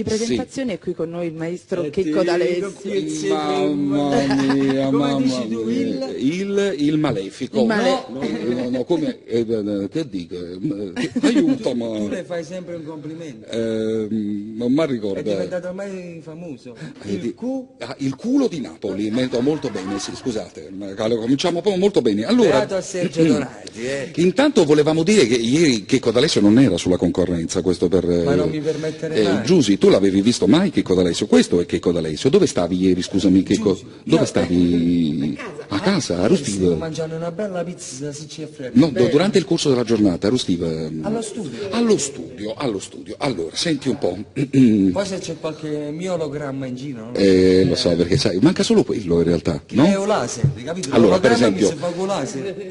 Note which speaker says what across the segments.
Speaker 1: di presentazione è qui con noi il maestro Checco D'Alessio.
Speaker 2: Mamma mia,
Speaker 3: come dici tu,
Speaker 2: il malefico. No, come che dico? Aiutami.
Speaker 3: Tu le fai sempre un complimento.
Speaker 2: Non mi ricordo.
Speaker 3: È diventato ormai famoso. Il
Speaker 2: culo di Napoli, molto bene, sì, scusate, cominciamo proprio molto bene. Allora,
Speaker 3: beato a Sergio Donati.
Speaker 2: Intanto volevamo dire che ieri Checco D'Alessio non era sulla concorrenza, questo per...
Speaker 3: Ma non mi permetterei mai.
Speaker 2: Giusy, tu l'avevi visto mai Checco D'Alessio? Questo è Checco D'Alessio. Dove stavi ieri, scusami Checco? Dove stavi? A casa, a Rustiv.
Speaker 3: Stavo mangiando una bella pizza se fredda.
Speaker 2: No, durante il corso della giornata, a Rustiv.
Speaker 3: Allo studio.
Speaker 2: Allo studio. Allora, senti un po'.
Speaker 3: Poi se c'è qualche mio ologramma in giro, no?
Speaker 2: Lo so, perché sai, manca solo quello in realtà,
Speaker 3: Che
Speaker 2: no?
Speaker 3: è un laser, capito?
Speaker 2: Allora, per
Speaker 3: L'ologramma
Speaker 2: esempio,
Speaker 3: mi si fa con laser.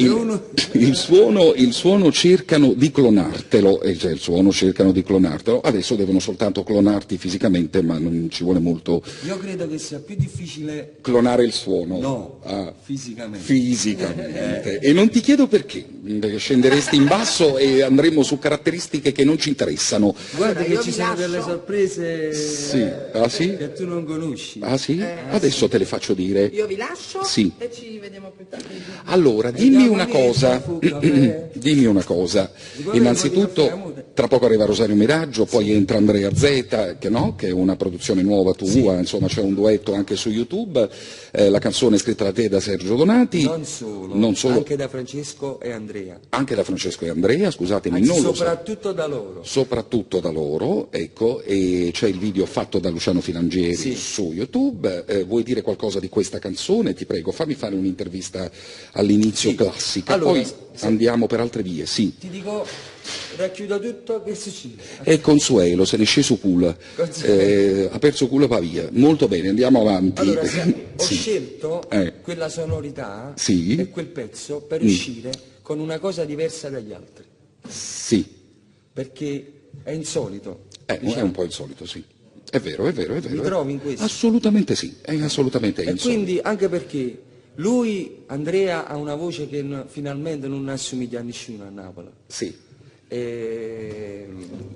Speaker 2: il suono cercano di clonartelo, cioè il suono cercano di clonartelo, adesso devono soltanto clonarti fisicamente, ma non ci vuole molto.
Speaker 3: Io credo che sia più difficile
Speaker 2: Clonare il suono.
Speaker 3: No,
Speaker 2: fisicamente.
Speaker 3: fisicamente.
Speaker 2: E non ti chiedo perché scenderesti in basso e andremo su caratteristiche che non ci interessano.
Speaker 3: Guarda che ci sono delle sorprese
Speaker 2: Sì. Ah, sì?
Speaker 3: che tu non conosci.
Speaker 2: Ah sì? Adesso te le faccio dire.
Speaker 1: Io vi lascio
Speaker 2: Sì.
Speaker 1: e ci vediamo più tardi.
Speaker 2: Allora, dimmi una cosa. Dimmi una cosa. Innanzitutto, tra poco arriva Rosario Miraggio, poi entra Andrea Zeta, che è una produzione nuova tua,
Speaker 3: Sì.
Speaker 2: insomma c'è un duetto anche su YouTube, la canzone è scritta da te e da Sergio Donati.
Speaker 3: Non solo, anche da Francesco e Andrea.
Speaker 2: Anche da Francesco e Andrea, scusatemi,
Speaker 3: Anzi,
Speaker 2: non lo so.
Speaker 3: soprattutto da loro.
Speaker 2: Soprattutto da loro, ecco, e c'è il video fatto da Luciano Filangieri
Speaker 3: Sì.
Speaker 2: su YouTube. Vuoi dire qualcosa di questa canzone? Ti prego, fammi fare un'intervista all'inizio
Speaker 3: Sì.
Speaker 2: classica,
Speaker 3: Allora,
Speaker 2: poi andiamo per altre vie, sì.
Speaker 3: Ti dico, racchiudo tutto che succede.
Speaker 2: E Consuelo, se ne è sceso culo, ha perso culo va via. Molto bene, andiamo avanti.
Speaker 3: Allora, ho
Speaker 2: Sì.
Speaker 3: scelto quella sonorità
Speaker 2: Sì.
Speaker 3: e quel pezzo per uscire con una cosa diversa dagli altri,
Speaker 2: Sì,
Speaker 3: perché è insolito.
Speaker 2: è un po' insolito, sì. È vero.
Speaker 3: Mi trovi in questo?
Speaker 2: Assolutamente sì, è assolutamente
Speaker 3: E
Speaker 2: insolito.
Speaker 3: quindi anche perché lui, Andrea, ha una voce che finalmente non assomiglia a nessuno a Napoli.
Speaker 2: Sì.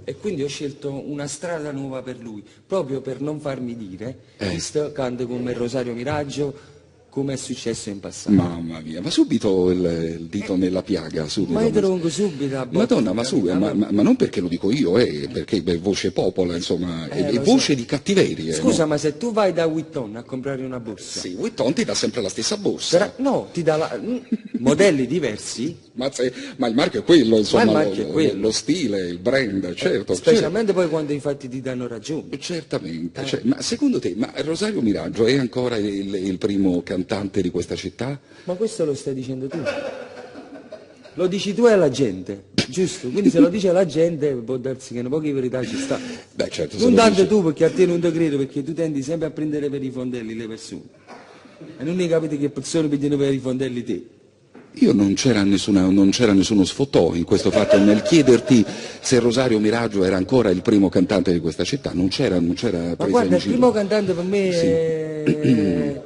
Speaker 3: E quindi ho scelto una strada nuova per lui, proprio per non farmi dire questo canta come Rosario Miraggio, come è successo in passato.
Speaker 2: Mamma mia, ma subito il dito nella piaga, subito.
Speaker 3: Ma io te lo vengo subito a botte,
Speaker 2: Madonna, ma non perché lo dico io, perché voce popola, insomma, è voce di cattiveria.
Speaker 3: Scusa,
Speaker 2: no?
Speaker 3: ma se tu vai da Witton a comprare una borsa,
Speaker 2: Sì, Vuitton ti dà sempre la stessa borsa.
Speaker 3: no, ti dà modelli diversi,
Speaker 2: Ma il marchio è quello, insomma,
Speaker 3: il marchio è quello.
Speaker 2: lo stile, il brand, certo.
Speaker 3: specialmente poi quando infatti ti danno ragione.
Speaker 2: Certamente, ma secondo te, Rosario Miraggio è ancora il primo cantante di questa città?
Speaker 3: Ma questo lo stai dicendo tu. Lo dici tu e alla gente, giusto? Quindi se lo dice la gente può darsi che un po' di verità ci sta.
Speaker 2: Beh, certo, se
Speaker 3: Non
Speaker 2: lo
Speaker 3: tanto
Speaker 2: dice.
Speaker 3: tu, perché a te non te credo, perché tu tendi sempre a prendere per i fondelli le persone. E non ne capite che persone pigliano per i fondelli te.
Speaker 2: Io non c'era nessuno sfottò in questo fatto nel chiederti se Rosario Miraggio era ancora il primo cantante di questa città, non c'era
Speaker 3: Ma
Speaker 2: presa
Speaker 3: guarda,
Speaker 2: in
Speaker 3: il
Speaker 2: giro.
Speaker 3: primo cantante per me
Speaker 2: Sì.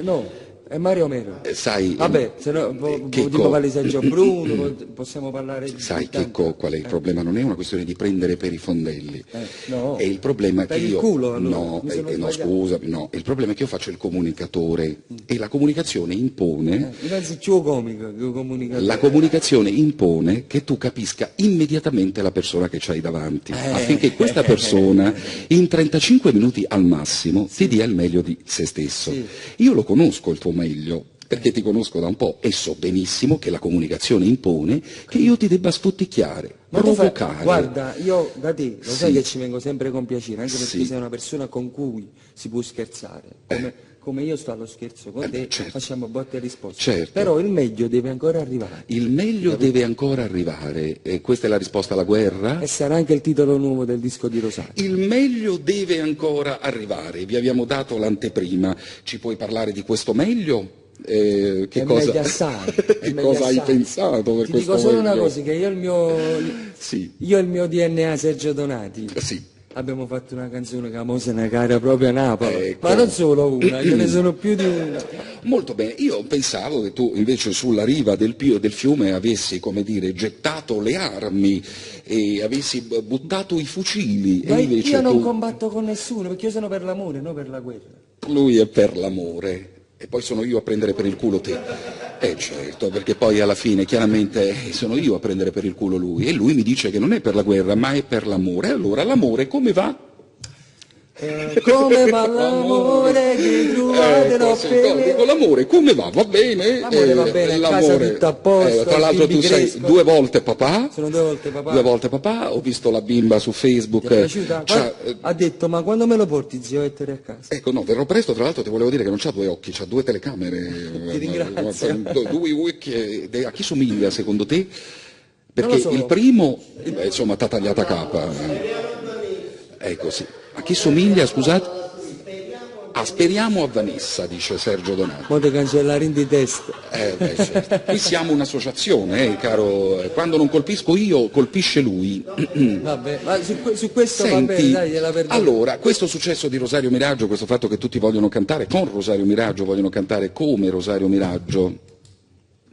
Speaker 3: no, è Mario Mero.
Speaker 2: Sai,
Speaker 3: Vabbè, se no
Speaker 2: Checco-
Speaker 3: tipo parlare di Sergio Bruno, possiamo parlare di
Speaker 2: sai
Speaker 3: tanti-
Speaker 2: Checco qual è il problema? Non è una questione di prendere per i fondelli.
Speaker 3: no.
Speaker 2: È il problema
Speaker 3: Per
Speaker 2: che
Speaker 3: il
Speaker 2: io
Speaker 3: culo, allora,
Speaker 2: no,
Speaker 3: mi sono
Speaker 2: no,
Speaker 3: sbagliato.
Speaker 2: scusa, no, il problema è che io faccio il comunicatore e la comunicazione impone
Speaker 3: Io penso il tuo comico che comunica.
Speaker 2: La comunicazione impone che tu capisca immediatamente la persona che c'hai davanti, affinché questa persona in 35 minuti al massimo ti dia il meglio di se stesso.
Speaker 3: Sì.
Speaker 2: Io lo conosco il tuo meglio, perché ti conosco da un po' e so benissimo che la comunicazione impone che io ti debba sfotticchiare,
Speaker 3: Ma tu fai-
Speaker 2: provocare.
Speaker 3: guarda, io da te lo
Speaker 2: Sì.
Speaker 3: sai che ci vengo sempre con piacere, anche perché
Speaker 2: Sì.
Speaker 3: sei una persona con cui si può scherzare. Come io sto allo scherzo con te,
Speaker 2: certo.
Speaker 3: facciamo botte e risposte.
Speaker 2: Certo.
Speaker 3: Però il meglio deve ancora arrivare.
Speaker 2: Il meglio deve ancora arrivare, e questa è la risposta alla guerra.
Speaker 3: E sarà anche il titolo nuovo del disco di Rosario.
Speaker 2: Il meglio deve ancora arrivare, vi abbiamo dato l'anteprima, ci puoi parlare di questo meglio? Che
Speaker 3: È
Speaker 2: cosa,
Speaker 3: meglio assai, è
Speaker 2: che
Speaker 3: meglio
Speaker 2: cosa hai
Speaker 3: assai.
Speaker 2: pensato per
Speaker 3: Ti
Speaker 2: questo
Speaker 3: dico solo
Speaker 2: meglio?
Speaker 3: una cosa, che io ho il mio
Speaker 2: Sì,
Speaker 3: DNA Sergio Donati.
Speaker 2: sì.
Speaker 3: abbiamo fatto una canzone che Mose una cara proprio a Napoli,
Speaker 2: Ecco.
Speaker 3: ma non solo una, ce ne sono più di una.
Speaker 2: Molto bene, io pensavo che tu invece sulla riva del fiume avessi, come dire, gettato le armi e avessi buttato i fucili.
Speaker 3: Ma
Speaker 2: E invece
Speaker 3: io non
Speaker 2: tu,
Speaker 3: combatto con nessuno, perché io sono per l'amore, non per la guerra.
Speaker 2: lui è per l'amore e poi sono io a prendere per il culo te. Certo, perché poi alla fine chiaramente sono io a prendere per il culo lui e lui mi dice che non è per la guerra ma è per l'amore. Allora l'amore come va?
Speaker 3: Come va l'amore che trovatelo
Speaker 2: Dico, l'amore come va? Va bene?
Speaker 3: L'amore va bene, a casa
Speaker 2: l'amore-
Speaker 3: tutto a posto,
Speaker 2: tra l'altro
Speaker 3: i
Speaker 2: tu
Speaker 3: bimbi
Speaker 2: sei
Speaker 3: crescono.
Speaker 2: 2 volte papà.
Speaker 3: Sono 2 volte papà.
Speaker 2: 2 volte papà, ho visto la bimba su Facebook.
Speaker 3: Ti è piaciuta?
Speaker 2: c'ha-
Speaker 3: Ha detto, ma quando me lo porti zio Ettore a casa?
Speaker 2: Ecco, no, verrò presto, tra l'altro ti volevo dire che non c'ha 2 occhi, c'ha 2 telecamere.
Speaker 3: Ti ringrazio.
Speaker 2: 2 occhi. A chi somiglia secondo te? Perché
Speaker 3: Non lo so.
Speaker 2: il primo, insomma, t'ha tagliata capa. Ecco sì. A chi somiglia, scusate? Speriamo a Vanessa, dice Sergio Donato.
Speaker 3: Mo te cancellare in di testa.
Speaker 2: Certo. Qui siamo un'associazione, caro. Quando non colpisco io, colpisce lui.
Speaker 3: Vabbè, ma su questo va bene,
Speaker 2: Senti,
Speaker 3: dai, gliela perdono.
Speaker 2: allora, questo successo di Rosario Miraggio, questo fatto che tutti vogliono cantare con Rosario Miraggio, vogliono cantare come Rosario Miraggio,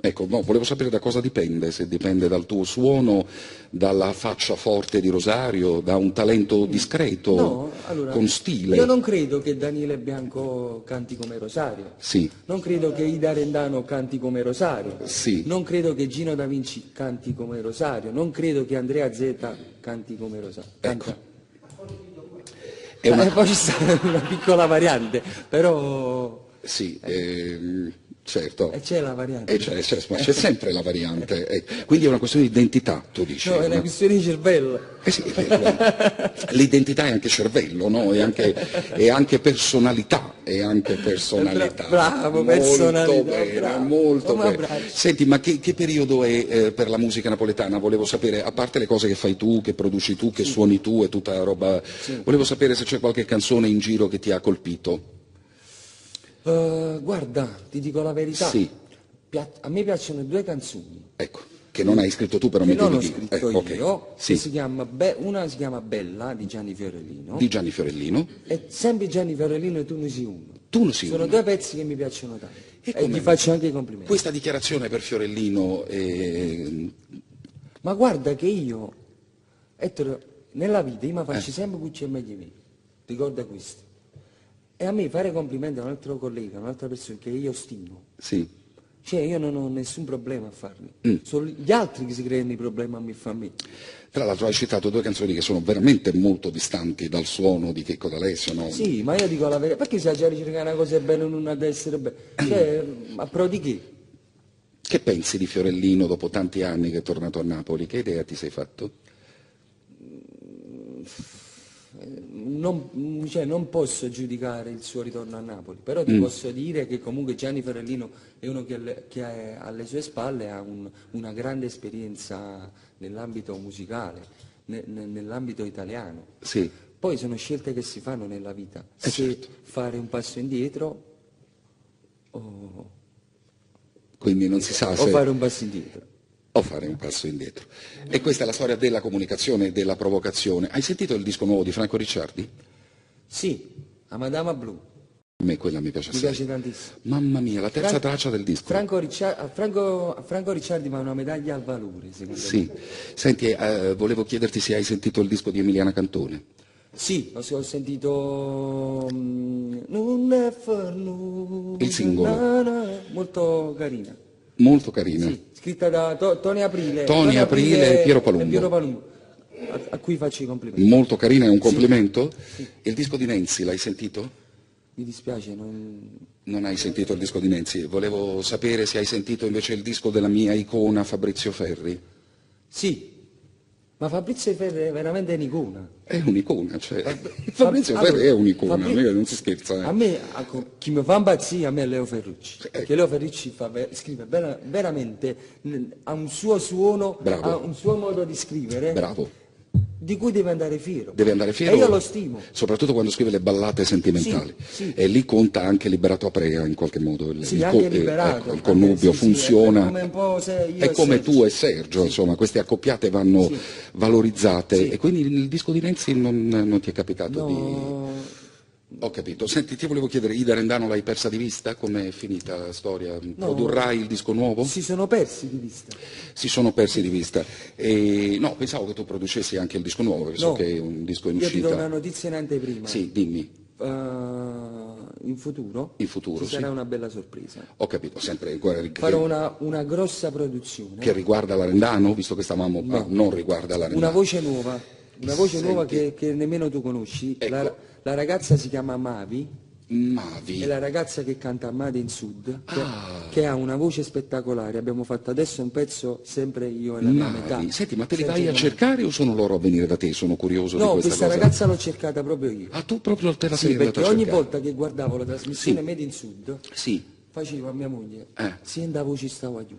Speaker 2: ecco, no, volevo sapere da cosa dipende, se dipende dal tuo suono, dalla faccia forte di Rosario, da un talento discreto,
Speaker 3: No, allora,
Speaker 2: con stile.
Speaker 3: io non credo che Daniele Bianco canti come Rosario.
Speaker 2: Sì,
Speaker 3: Non credo che Ida Rendano canti come Rosario.
Speaker 2: sì.
Speaker 3: Non credo che Gino Da Vinci canti come Rosario. Non credo che Andrea Zeta canti come Rosario. Canta.
Speaker 2: È una-
Speaker 3: Poi ci sta una piccola variante, però
Speaker 2: Sì, certo.
Speaker 3: c'è la variante.
Speaker 2: Ma c'è sempre la variante. Quindi è una questione di identità, tu dici.
Speaker 3: No, è una questione di cervello.
Speaker 2: Sì, l'identità è anche cervello, no? È anche personalità,
Speaker 3: Bravo,
Speaker 2: molto
Speaker 3: personalità,
Speaker 2: bene,
Speaker 3: bravo.
Speaker 2: molto
Speaker 3: Oh, ma
Speaker 2: bene.
Speaker 3: bravo.
Speaker 2: Senti, ma che periodo è per la musica napoletana? Volevo sapere, a parte le cose che fai tu, che produci tu, che suoni tu e tutta la roba, volevo sapere se c'è qualche canzone in giro che ti ha colpito.
Speaker 3: Guarda, ti dico la verità.
Speaker 2: Sì.
Speaker 3: A me piacciono 2 canzoni.
Speaker 2: Ecco, che non hai scritto tu, però
Speaker 3: Che
Speaker 2: mi
Speaker 3: non ho
Speaker 2: devi dire.
Speaker 3: scritto
Speaker 2: Ok.
Speaker 3: io,
Speaker 2: Sì,
Speaker 3: che si chiama una si chiama Bella di Gianni Fiorellino
Speaker 2: di Gianni Fiorellino.
Speaker 3: e sempre Gianni Fiorellino e Tu ne sei uno.
Speaker 2: Tu non sei
Speaker 3: Sono
Speaker 2: uno.
Speaker 3: 2 pezzi che mi piacciono tanto e
Speaker 2: come
Speaker 3: gli
Speaker 2: no?
Speaker 3: faccio anche i complimenti.
Speaker 2: Questa dichiarazione per Fiorellino
Speaker 3: Ma guarda che io, Ettore, nella vita io mi faccio sempre cucci e meglio me. Ricorda questo. E a me fare complimenti a un altro collega, a un'altra persona che io stimo,
Speaker 2: sì.
Speaker 3: cioè io non ho nessun problema a farli. Sono gli altri che si creano i problemi a me fa a me.
Speaker 2: Tra l'altro hai citato 2 canzoni che sono veramente molto distanti dal suono di Checco D'Alessio, no?
Speaker 3: Sì, ma io dico la verità, perché se già ricercare una cosa è bella non ha da essere bella? Cioè, ma pro di che?
Speaker 2: Che pensi di Fiorellino dopo tanti anni che è tornato a Napoli? Che idea ti sei fatto?
Speaker 3: Non posso giudicare il suo ritorno a Napoli, però ti posso dire che comunque Gianni Fiorellino è uno che alle sue spalle ha una grande esperienza nell'ambito musicale, nell'ambito italiano.
Speaker 2: Sì,
Speaker 3: Poi sono scelte che si fanno nella vita, se
Speaker 2: certo.
Speaker 3: fare un passo indietro o
Speaker 2: quindi non si sa se...
Speaker 3: fare un passo indietro.
Speaker 2: o fare un passo indietro. E questa è la storia della comunicazione e della provocazione. Hai sentito il disco nuovo di Franco Ricciardi?
Speaker 3: Sì, a Madama Blu,
Speaker 2: A me quella mi piace
Speaker 3: mi
Speaker 2: assai.
Speaker 3: piace tantissimo.
Speaker 2: Mamma mia, la terza traccia del disco.
Speaker 3: A Franco Ricciardi va una medaglia al valore, secondo me.
Speaker 2: Sì. Senti, volevo chiederti se hai sentito il disco di Emiliana Cantone.
Speaker 3: Sì, ho sentito Non è per nulla,
Speaker 2: Il singolo.
Speaker 3: molto carina.
Speaker 2: Molto carina.
Speaker 3: Sì, scritta da Tony Aprile.
Speaker 2: Tony Aprile e Piero Palumbo.
Speaker 3: A cui faccio i complimenti.
Speaker 2: Molto carina, è un complimento? E il disco di Nenzi l'hai sentito?
Speaker 3: Mi dispiace, non...
Speaker 2: Non hai sentito il disco di Nenzi. Volevo sapere se hai sentito invece il disco della mia icona Fabrizio Ferri.
Speaker 3: Sì, ma Fabrizio Ferri è veramente un'icona.
Speaker 2: È un'icona, cioè. Fabrizio Ferri è un'icona, non si scherza.
Speaker 3: A me, chi mi fa impazzire a me è Leo Ferrucci, perché Leo Ferrucci scrive veramente, ha un suo suono,
Speaker 2: Bravo.
Speaker 3: ha un suo modo di scrivere.
Speaker 2: Bravo.
Speaker 3: di cui deve andare fiero.
Speaker 2: Deve andare fiero.
Speaker 3: E io lo stimo.
Speaker 2: Soprattutto quando scrive le ballate sentimentali.
Speaker 3: Sì.
Speaker 2: E lì conta anche Liberato a Prea in qualche modo.
Speaker 3: Sì, anche Liberato.
Speaker 2: Il connubio funziona.
Speaker 3: È come un po' io
Speaker 2: è come
Speaker 3: Sergio.
Speaker 2: tu e Sergio, insomma, queste accoppiate vanno valorizzate.
Speaker 3: Sì.
Speaker 2: E quindi il disco di Renzi non ti è capitato di...
Speaker 3: No,
Speaker 2: Ho capito. Senti, ti volevo chiedere, Ida Rendano l'hai persa di vista? Com'è finita la storia? Produrrai il disco nuovo?
Speaker 3: si sono persi di vista.
Speaker 2: Si sono persi di vista. E, no, pensavo che tu producessi anche il disco nuovo, perché so che è un disco in
Speaker 3: Io ti do
Speaker 2: uscita.
Speaker 3: una notizia in anteprima.
Speaker 2: Sì, dimmi.
Speaker 3: In futuro,
Speaker 2: In futuro,
Speaker 3: ci
Speaker 2: sì.
Speaker 3: sarà una bella sorpresa.
Speaker 2: Ho capito, sempre
Speaker 3: Farò una grossa produzione.
Speaker 2: che riguarda la Rendano, visto che stavamo...
Speaker 3: No.
Speaker 2: non riguarda la Rendano.
Speaker 3: Una voce nuova, nuova
Speaker 2: Senti.
Speaker 3: che nemmeno tu conosci.
Speaker 2: Ecco.
Speaker 3: La ragazza si chiama Mavi,
Speaker 2: Mavi.
Speaker 3: è la ragazza che canta Made in Sud,
Speaker 2: Ah.
Speaker 3: che ha una voce spettacolare. Abbiamo fatto adesso un pezzo, sempre io e la mia metà.
Speaker 2: Mavi. Senti, ma te li
Speaker 3: Sergio
Speaker 2: vai a
Speaker 3: Mavi.
Speaker 2: cercare o sono loro a venire da te? Sono curioso di
Speaker 3: No,
Speaker 2: questa
Speaker 3: questa
Speaker 2: cosa.
Speaker 3: ragazza l'ho cercata proprio io.
Speaker 2: Ah, tu proprio te la
Speaker 3: Sì,
Speaker 2: sei andata
Speaker 3: perché
Speaker 2: a
Speaker 3: ogni
Speaker 2: cercare?
Speaker 3: volta che guardavo la trasmissione
Speaker 2: Sì.
Speaker 3: Made in Sud,
Speaker 2: Sì.
Speaker 3: facevo a mia moglie,
Speaker 2: Eh.
Speaker 3: voce stava giù,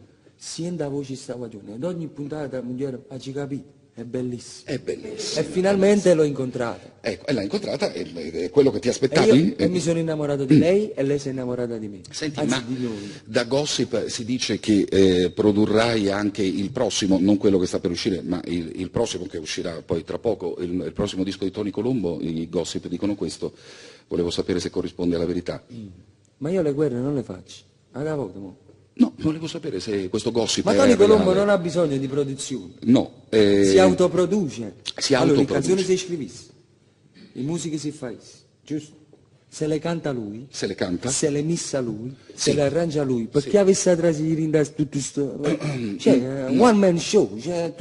Speaker 3: voce stava giù. Ed ogni puntata la moglie ha capito, è bellissimo.
Speaker 2: È bellissimo.
Speaker 3: E finalmente l'ho incontrata.
Speaker 2: Ecco, e l'hai incontrata, è quello che ti
Speaker 3: E
Speaker 2: aspettavi?
Speaker 3: io mi sono innamorato di lei e lei si è innamorata di me.
Speaker 2: Senti,
Speaker 3: Anzi,
Speaker 2: ma
Speaker 3: di noi.
Speaker 2: da Gossip si dice che produrrai anche il prossimo, non quello che sta per uscire, ma il prossimo che uscirà poi tra poco, il prossimo disco di Tony Colombo, i Gossip dicono questo, volevo sapere se corrisponde alla verità.
Speaker 3: Ma io le guerre non le faccio. Alla volta, mo.
Speaker 2: No, volevo sapere se questo Gossip
Speaker 3: Ma
Speaker 2: è
Speaker 3: Tony Colombo
Speaker 2: reale.
Speaker 3: non ha bisogno di produzione.
Speaker 2: No.
Speaker 3: Si autoproduce.
Speaker 2: si
Speaker 3: Allora, le
Speaker 2: autoproduce.
Speaker 3: canzoni si scrivesse, le musiche si fa, giusto? Se le canta lui,
Speaker 2: Se le canta?
Speaker 3: se le missa lui,
Speaker 2: Sì.
Speaker 3: se le arrangia lui, perché avesse a trasire da tutto sto... Cioè, one man show, cioè,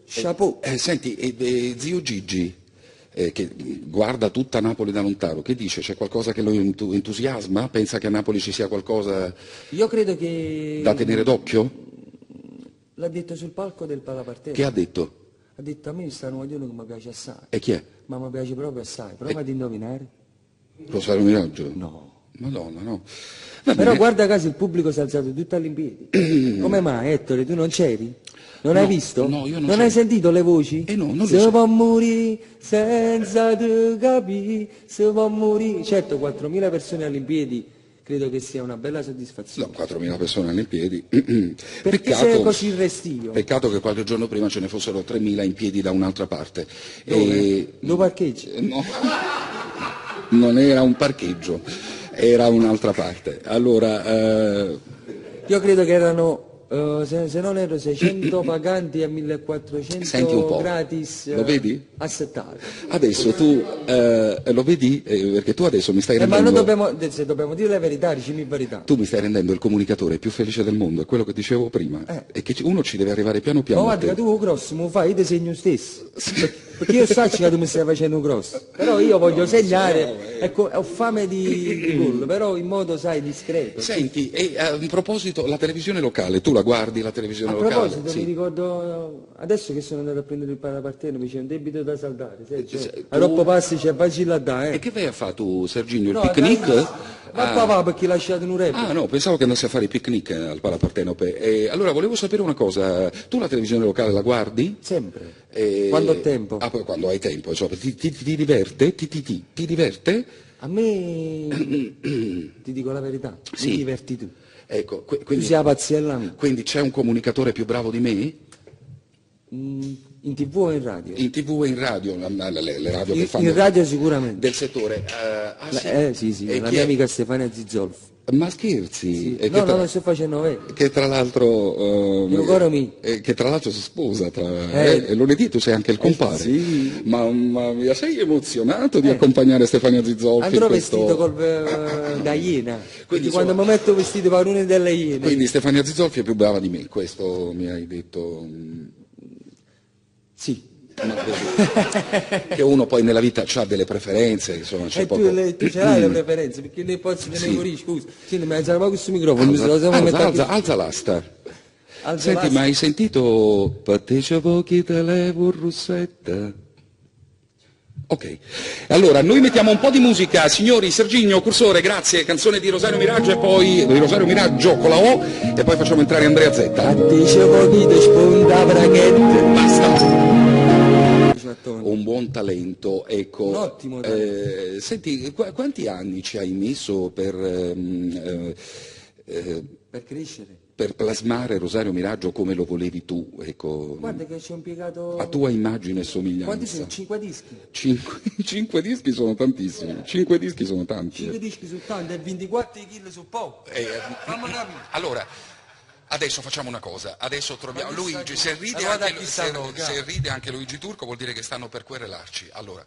Speaker 3: chapeau.
Speaker 2: Senti, zio Gigi, che guarda tutta Napoli da lontano, che dice? C'è qualcosa che lo entusiasma? Pensa che a Napoli ci sia qualcosa
Speaker 3: Io credo che...
Speaker 2: da tenere d'occhio?
Speaker 3: L'ha detto sul palco del Palaparteno.
Speaker 2: Che ha detto?
Speaker 3: Ha detto a me stanno guardando che mi piace assai,
Speaker 2: E chi è?
Speaker 3: ma mi piace proprio assai. Prova ad indovinare.
Speaker 2: Rosario Miraggio?
Speaker 3: No.
Speaker 2: Madonna, no. Va
Speaker 3: Però
Speaker 2: bene.
Speaker 3: guarda caso il pubblico si è alzato tutto all'impiedi. Come mai, Ettore, tu non c'eri? Non hai visto?
Speaker 2: no, io non
Speaker 3: hai
Speaker 2: c'ero.
Speaker 3: sentito le voci?
Speaker 2: No, non le
Speaker 3: Se
Speaker 2: so.
Speaker 3: può morire senza te capire, se può morire. Certo, 4.000 persone all'impiedi credo che sia una bella soddisfazione.
Speaker 2: No, 4.000 persone nei piedi.
Speaker 3: Perché sei così restio?
Speaker 2: Peccato che qualche giorno prima ce ne fossero 3.000 in piedi da un'altra parte.
Speaker 3: Dove? Dove parcheggi?
Speaker 2: No, non era un parcheggio, era un'altra parte. Allora,
Speaker 3: Io credo che erano, se non erro, 600 paganti a 1.400
Speaker 2: Senti un po',
Speaker 3: gratis
Speaker 2: lo vedi?
Speaker 3: assettati.
Speaker 2: adesso tu lo vedi? Perché tu adesso mi stai
Speaker 3: Ma noi
Speaker 2: rendendo...
Speaker 3: se dobbiamo dire la verità, diciamo la verità.
Speaker 2: Tu mi stai rendendo il comunicatore più felice del mondo, è quello che dicevo prima. E che uno ci deve arrivare piano piano.
Speaker 3: Ma
Speaker 2: a
Speaker 3: guarda
Speaker 2: te.
Speaker 3: che tu grosso, mi fai, io ti segno stesso. Perché io so che tu mi stai facendo grosso. Però io voglio segnare, ecco, ho fame di gol, però in modo, sai, discreto.
Speaker 2: Senti, e a proposito, la televisione locale, tu la guardi la televisione
Speaker 3: A
Speaker 2: locale?
Speaker 3: proposito,
Speaker 2: Sì.
Speaker 3: mi ricordo, adesso che sono andato a prendere il Palaparteno, mi c'è un debito da saldare, sai,
Speaker 2: tu-
Speaker 3: a troppo passi c'è vacilla da,
Speaker 2: E che vai a fare tu, Serginio? Il
Speaker 3: No,
Speaker 2: picnic?
Speaker 3: Ma qua va perché lasciate un rap.
Speaker 2: Ah no, pensavo che andassi a fare i picnic al Palapartenope. Allora volevo sapere una cosa, tu la televisione locale la guardi?
Speaker 3: Sempre.
Speaker 2: E-
Speaker 3: Quando ho tempo.
Speaker 2: Ah, poi quando hai tempo, insomma, ti diverte? Ti diverte?
Speaker 3: A me, ti dico la verità,
Speaker 2: Sì.
Speaker 3: mi diverti tu.
Speaker 2: Ecco,
Speaker 3: Tu
Speaker 2: quindi,
Speaker 3: sei la pazziella mia.
Speaker 2: quindi c'è un comunicatore più bravo di me?
Speaker 3: In TV o in radio?
Speaker 2: In TV e in radio, le radio che
Speaker 3: In
Speaker 2: fanno
Speaker 3: radio sicuramente.
Speaker 2: del settore.
Speaker 3: Sì,
Speaker 2: E
Speaker 3: la
Speaker 2: chi
Speaker 3: mia
Speaker 2: è?
Speaker 3: amica Stefania Zizolf.
Speaker 2: Ma scherzi? E
Speaker 3: No, non sto facendo vedere.
Speaker 2: che tra l'altro
Speaker 3: Io coro mi.
Speaker 2: che tra l'altro si sposa e lunedì tu sei anche il compare.
Speaker 3: sì.
Speaker 2: Mamma mia, sei emozionato di accompagnare Stefania Zizzolfi
Speaker 3: Andrò
Speaker 2: in questo...
Speaker 3: vestito da iena. Quindi
Speaker 2: insomma-
Speaker 3: quando mi metto vestito padrone delle iene.
Speaker 2: Quindi Stefania Zizzolfi è più brava di me, questo mi hai detto.
Speaker 3: Sì.
Speaker 2: Ma vedi, che uno poi nella vita ha delle preferenze, insomma, c'è
Speaker 3: E
Speaker 2: poco...
Speaker 3: tu ce l'hai le preferenze, perché ne posso
Speaker 2: Sì.
Speaker 3: ne fuori, scusa. Senti, mi alzare questo microfono, mi devo mettere qui.
Speaker 2: Alza l'asta.
Speaker 3: Alza
Speaker 2: Senti,
Speaker 3: l'asta.
Speaker 2: ma hai sentito Pattecia pochi te levo Russetta? Ok, allora noi mettiamo un po' di musica, signori. Serginio, Cursore, grazie, canzone di Rosario Miraggio e poi di Rosario Miraggio con la O e poi facciamo entrare Andrea Zetta.
Speaker 3: Dice pochino spunta braghette.
Speaker 2: Basta.
Speaker 3: Mattoni.
Speaker 2: un buon talento, ecco.
Speaker 3: Un ottimo talento.
Speaker 2: Senti, quanti anni ci hai messo
Speaker 3: Per crescere.
Speaker 2: per plasmare Rosario Miraggio come lo volevi tu, ecco,
Speaker 3: Guarda che ci ho impiegato...
Speaker 2: a tua immagine e
Speaker 3: Quanti
Speaker 2: somiglianza?
Speaker 3: sono? 5 dischi.
Speaker 2: 5 dischi sono tantissimi, 5 dischi sono tanti.
Speaker 3: 5 dischi su tanto e 24 kg su poco. Fammi capire.
Speaker 2: Allora, adesso facciamo una cosa, adesso troviamo
Speaker 3: Ma
Speaker 2: Luigi,
Speaker 3: chissà- allora
Speaker 2: se ride anche Luigi Turco vuol dire che stanno per querelarci. Allora,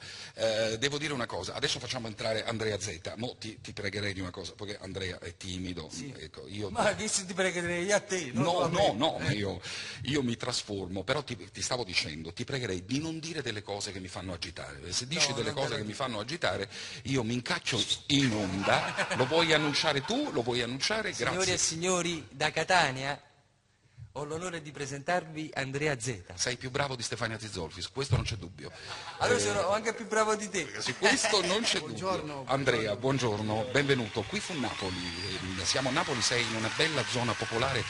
Speaker 2: devo dire una cosa, adesso facciamo entrare Andrea Zeta, mo ti pregherei di una cosa, perché Andrea è timido, ecco, io...
Speaker 3: Ma che se ti pregherei a te? non
Speaker 2: No,
Speaker 3: a me.
Speaker 2: no, ma io mi trasformo, però ti stavo dicendo, ti pregherei di non dire delle cose che mi fanno agitare, perché se dici delle cose che mi fanno agitare, io mi incaccio in onda, lo vuoi annunciare tu, lo vuoi annunciare?
Speaker 3: Signori
Speaker 2: Grazie.
Speaker 3: e signori da Catania, ho l'onore di presentarvi Andrea Zeta.
Speaker 2: Sei più bravo di Stefania Tizzolfi, su questo non c'è dubbio.
Speaker 3: Allora sono anche più bravo di te.
Speaker 2: Su questo non c'è dubbio. Andrea, buongiorno, benvenuto. Qui fu Napoli, siamo a Napoli, sei in una bella zona popolare.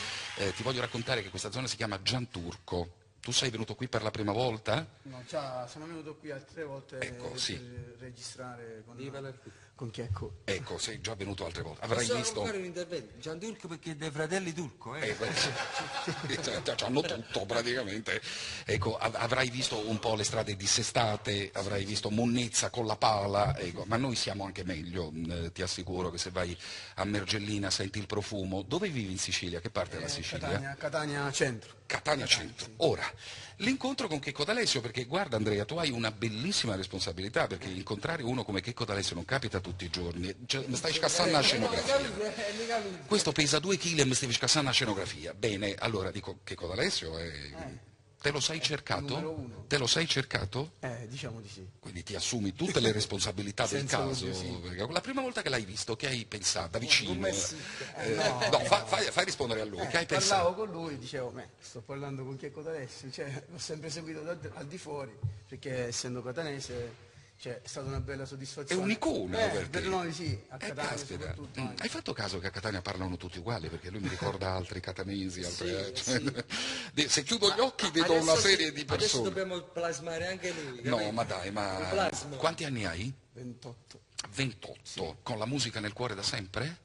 Speaker 2: Ti voglio raccontare che questa zona si chiama Gianturco. Tu sei venuto qui per la prima volta?
Speaker 4: No, già sono venuto qui altre volte
Speaker 2: Ecco, sì.
Speaker 4: per registrare con Checco.
Speaker 2: Ecco, sei già venuto altre volte. Avrai
Speaker 3: Posso
Speaker 2: visto...
Speaker 3: fare un intervento? Gianturco perché è dei fratelli Turco,
Speaker 2: hanno tutto praticamente. Ecco, avrai visto un po' le strade dissestate, avrai visto monnezza con la pala, ecco, ma noi siamo anche meglio, ti assicuro che se vai a Mergellina senti il profumo. Dove vivi in Sicilia? Che parte della Sicilia?
Speaker 4: Catania centro.
Speaker 2: Catania Centro. Ora, l'incontro con Checco D'Alessio, perché guarda Andrea, tu hai una bellissima responsabilità, perché incontrare uno come Checco D'Alessio non capita tutti i giorni, cioè, mi stai scassando la scenografia. Questo pesa 2 kg e mi stai scassando la scenografia. Bene, allora dico, Checco D'Alessio è... Te lo sei cercato?
Speaker 4: numero uno.
Speaker 2: Te lo sei cercato?
Speaker 4: Diciamo di sì.
Speaker 2: Quindi ti assumi tutte le responsabilità del
Speaker 4: Senza
Speaker 2: caso.
Speaker 4: dubbio, sì.
Speaker 2: Perché la prima volta che l'hai visto, che hai pensato? Da vicino?
Speaker 4: No,
Speaker 2: Fai rispondere a lui. Che hai pensato?
Speaker 4: parlavo con lui, dicevo, sto parlando con Checco d'Alessio, cioè, l'ho sempre seguito al di fuori, perché essendo catanese, cioè, è stata una bella
Speaker 2: È
Speaker 4: soddisfazione.
Speaker 2: un'icona per te.
Speaker 4: Per noi sì, a Catania
Speaker 2: Caspita.
Speaker 4: soprattutto.
Speaker 2: Hai fatto caso che a Catania parlano tutti uguali? Perché lui mi ricorda altri catanesi, altre, se chiudo gli occhi vedo una serie di
Speaker 3: Adesso
Speaker 2: persone.
Speaker 3: dobbiamo plasmare anche lui.
Speaker 2: No,
Speaker 3: capito?
Speaker 2: ma dai, ma
Speaker 3: Plasma.
Speaker 2: quanti anni hai?
Speaker 4: 28.
Speaker 2: 28. Con la musica nel cuore da sempre?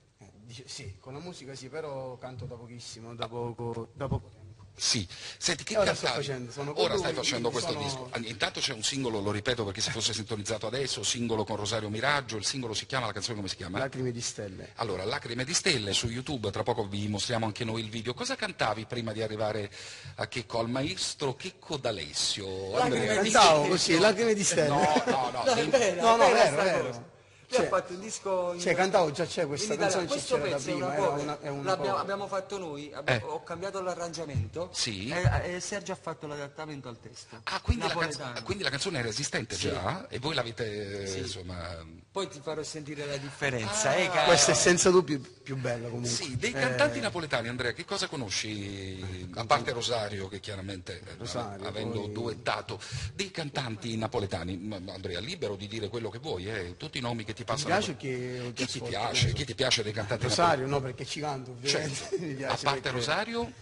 Speaker 4: Sì, con la musica sì, però canto da pochissimo, da poco tempo.
Speaker 2: Sì. Senti, che
Speaker 4: Ora sto
Speaker 2: cantavi?
Speaker 4: facendo, sono con
Speaker 2: Ora
Speaker 4: lui,
Speaker 2: stai facendo questo
Speaker 4: sono-
Speaker 2: disco. Intanto c'è un singolo, lo ripeto perché si fosse sintonizzato adesso, singolo con Rosario Miraggio, il singolo si chiama, la canzone come si chiama?
Speaker 4: Lacrime di stelle.
Speaker 2: Allora, Lacrime di stelle su YouTube, tra poco vi mostriamo anche noi il video. Cosa cantavi prima di arrivare a Checco, al maestro Checco D'Alessio? Andrea?
Speaker 4: Cantavo così, lacrime di stelle.
Speaker 2: No,
Speaker 3: No, è vera,
Speaker 4: No,
Speaker 3: è vera
Speaker 4: vero,
Speaker 3: sta
Speaker 4: vero.
Speaker 3: cosa. Lui ha fatto un disco in...
Speaker 4: Cioè, cantavo già c'è questa
Speaker 3: in
Speaker 4: canzone,
Speaker 3: italiano. Questo
Speaker 4: c'era da
Speaker 3: pezzo è
Speaker 4: prima,
Speaker 3: una
Speaker 4: era
Speaker 3: cover.
Speaker 4: una, è una
Speaker 3: L'abbiamo-
Speaker 4: cover.
Speaker 3: abbiamo fatto noi, ho cambiato l'arrangiamento
Speaker 2: Sì.
Speaker 3: e Sergio ha fatto l'adattamento al testo.
Speaker 2: Ah, quindi
Speaker 3: Napoletano.
Speaker 2: quindi la canzone era esistente già? E voi l'avete, insomma...
Speaker 3: Poi ti farò sentire la differenza, caro?
Speaker 4: Questa è senza dubbio più bella comunque.
Speaker 2: Sì, dei cantanti napoletani, Andrea, che cosa conosci? A parte Rosario, che chiaramente,
Speaker 4: Rosario,
Speaker 2: avendo
Speaker 4: poi-
Speaker 2: duettato, dei cantanti napoletani, Andrea, libero di dire quello che vuoi, tutti i nomi che ti
Speaker 4: Mi
Speaker 2: passano.
Speaker 4: piace che
Speaker 2: Chi ti piace? Chi ti piace dei cantanti
Speaker 4: Rosario, no, perché ci canto ovviamente.
Speaker 2: Certo.
Speaker 4: Mi
Speaker 2: A
Speaker 4: piace
Speaker 2: parte
Speaker 4: perché-
Speaker 2: Rosario,